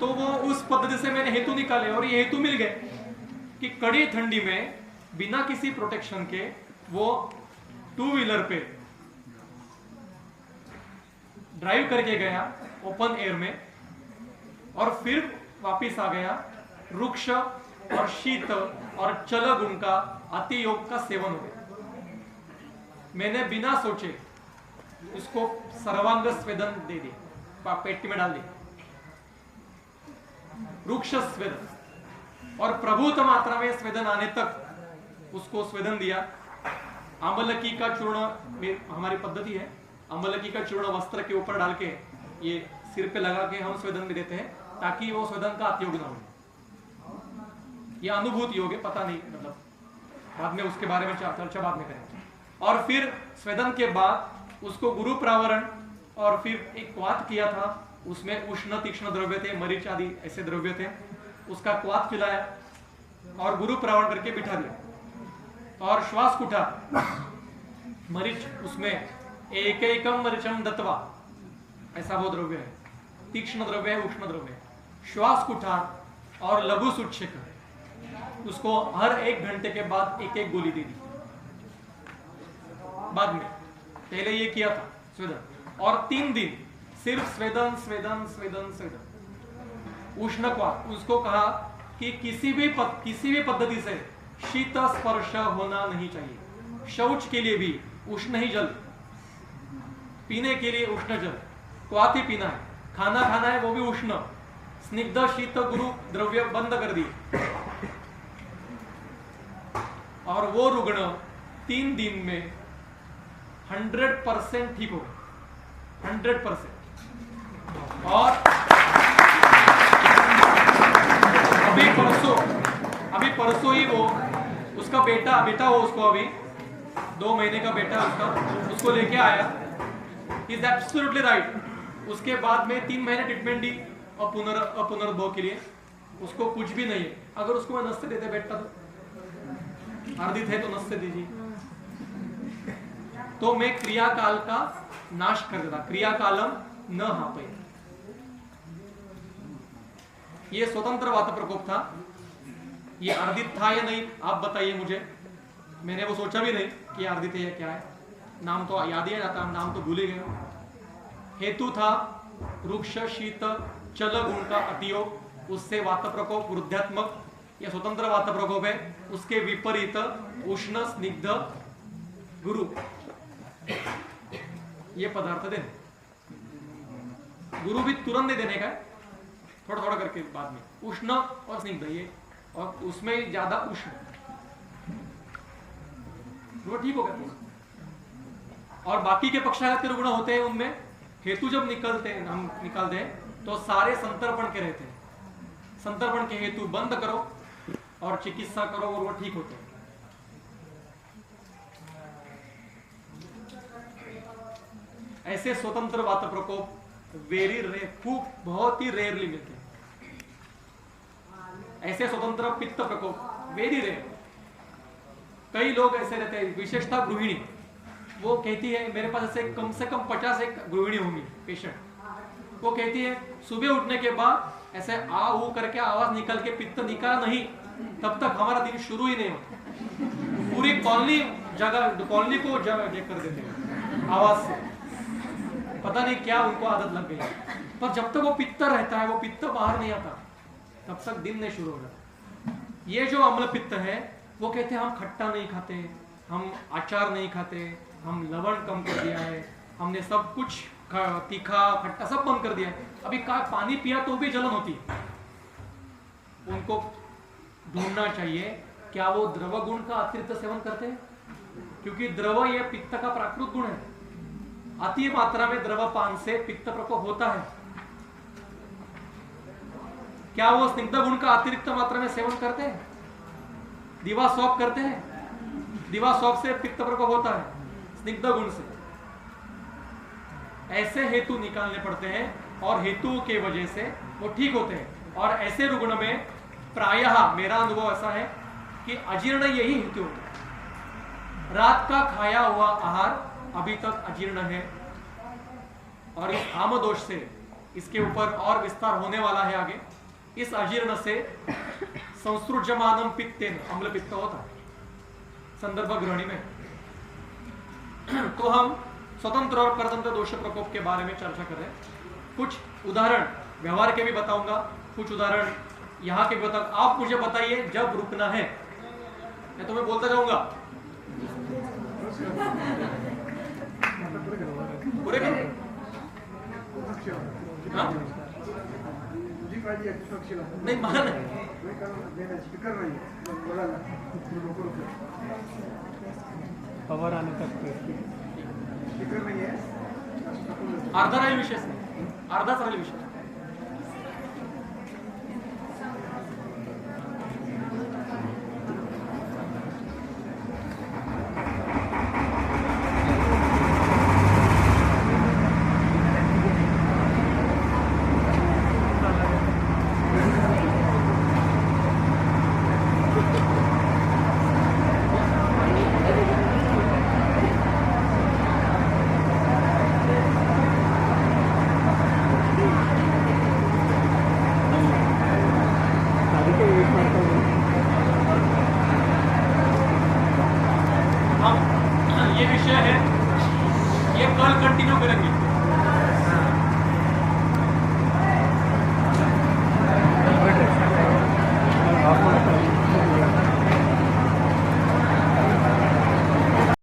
A: तो वो उस पद्धति से मैंने हेतु निकाले और ये हेतु मिल गए कि कड़ी ठंडी में बिना किसी प्रोटेक्शन के वो 2 व्हीलर पे ड्राइव करके गया ओपन एयर में और फिर वापिस आ गया। रुक्ष और शीत और चल गुण का अति योग का सेवन हो गया। मैंने बिना सोचे उसको सर्वांग स्वेदन दे दिया, पेट में डाल दिया, रुक्ष स्वेदन, और प्रभुत मात्रा में स्वेदन आने तक उसको स्वेदन दिया। आंबलकी का चूर्ण हमारी पद्धति है, आंबलकी का चूर्ण वस्त्र के ऊपर डाल के ये सिर पे लगा के हम स्वेदन भी देते हैं ताकि वो स्वेदन का अतियोग ना हो। ये अनुभूत योग है, पता नहीं, मतलब बाद में उसके बारे में चर्चा बाद में करेंगे। और फिर स्वेदन के बाद उसको गुरु प्रावरण और फिर एक क्वाथ किया था, उसमें उष्ण तीक्ष्ण द्रव्य थे, मरीच आदि ऐसे द्रव्य थे, उसका क्वाथ खिलाया और गुरु प्रावरण करके बिठा दिया। और श्वास कुठा मरीच, उसमें एक एकम मरीचम दत्वा, ऐसा वो द्रव्य है, तीक्ष्ण द्रव्य है, उष्ण द्रव्य है। श्वास कुठार और लघु सुच्छेक, उसको हर 1 घंटे के बाद 1-1 गोली दे दी। बाद में पहले ये किया था स्वेदन, और 3 दिन सिर्फ स्वेदन स्वेदन स्वेदन स्वेदन। उष्ण क्वाथ, उसको कहा कि किसी भी पद्धति से शीत स्पर्श होना नहीं चाहिए। शौच के लिए भी उष्ण ही जल, पीने के लिए उष्ण जल, क्वाथ ही पीना है, खाना खाना है वो भी उष्ण, स्निग्ध शीत गुरु द्रव्य बंद कर दिए। और वो रुग्ण 3 दिन में 100% ठीक हो गए, 100%। और अभी परसों ही वो उसका बेटा हो, उसको अभी 2 महीने का बेटा उसको लेके आया। Is absolutely right. उसके बाद में 3 महीने ट्रीटमेंट दी और पुनर्भव के लिए उसको कुछ भी नहीं है। अगर उसको मैं नस्ते देते बेटा तो अर्दित है तो नस्ते दीजिए, तो मैं क्रियाकाल का नाश कर देता, क्रियाकालम न हापे। ये स्वतंत्र वात प्रकोप था, ये अर्दित था या नहीं आप बताइए मुझे। मैंने वो सोचा भी नहीं कि अर्दित है या क्या है, नाम तो याद ही जाता, नाम तो भूल ही गए। हेतु था रुक्ष शीत चल गुण का अतियोग, उससे वात प्रकोप वृद्धात्मक या स्वतंत्र वात प्रकोप है, उसके विपरीत उष्ण स्निग्ध गुरु ये पदार्थ देने। गुरु भी तुरंत नहीं देने का, थोड़ा थोड़ा करके बाद में, उष्ण और स्निग्ध ये, और उसमें ज्यादा उष्ण वो ठीक हो गया। और बाकी के पक्षाघात के रुग्ण होते हैं, उनमें हेतु जब हम निकालते हैं तो सारे संतर्पण के रहते हैं। संतर्पण के हेतु बंद करो और चिकित्सा करो और वो ठीक होते हैं। ऐसे स्वतंत्र वात प्रकोप वेरी रेयर, खूब बहुत ही रेयरली मिलते हैं। ऐसे स्वतंत्र पित्त प्रकोप वेरी रेयर। कई लोग ऐसे रहते हैं, विशेषतः गृहिणी, वो कहती है, मेरे पास ऐसे कम से कम 50 एक गृहिणी होंगी पेशेंट, वो कहती है सुबह उठने के बाद ऐसे आ ऊ करके आवाज निकल के पित्त निकाला नहीं तब तक हमारा दिन शुरू ही नहीं होता। पूरी कॉलोनी को जग कर देते हैं आवाज से, पता नहीं क्या उनको आदत लग गई। पर जब तक वो पित्त रहता है, वो पित्त बाहर नहीं आता, तब तक दिन नहीं शुरू हो जाता। ये जो अम्ल पित्त है, वो कहते हैं हम खट्टा नहीं खाते, हम अचार नहीं खाते, हम लवण कम कर दिया है, हमने सब कुछ तीखा खट्टा सब बंद कर दिया है, अभी पानी पिया तो भी जलन होती है। उनको ढूंढना चाहिए क्या वो द्रव गुण का अतिरिक्त सेवन करते हैं, क्योंकि द्रव ये पित्त का प्राकृत गुण है। अति मात्रा में द्रव पान से पित्त प्रकोप होता है। क्या वो स्निग्ध गुण का अतिरिक्त मात्रा में सेवन करते हैं? दिवा सौंप करते हैं, दिवा सौंप से पित्त प्रकोप होता है स्निग्ध गुण से। ऐसे हेतु निकालने पड़ते हैं और हेतुओं के वजह से वो ठीक होते हैं। और ऐसे रुग्ण में प्रायः मेरा अनुभव ऐसा है कि अजीर्ण यही हेतु होता है। रात का खाया हुआ आहार अभी तक अजीर्ण है और इस आम दोष से इसके ऊपर और विस्तार होने वाला है आगे। इस अजीर्ण से संसृज्यमानम पित्तेन अम्ल पित्त होता है संदर्भ ग्रहणी में। तो हम स्वतंत्र और परतंत्र दोष प्रकोप के बारे में चर्चा कर रहे हैं। कुछ उदाहरण व्यवहार के भी बताऊंगा, कुछ उदाहरण यहाँ के भी बताऊंगा। आप मुझे बताइए जब रुकना है, मैं तुम्हें बोलता जाऊंगा। पूरे करो। हाँ? नहीं मान
C: पावर आने तक
A: अर्धा राहील विषय, अर्धाच राहील विषय। ये विषय है, ये कल कंटिन्यू करेंगे।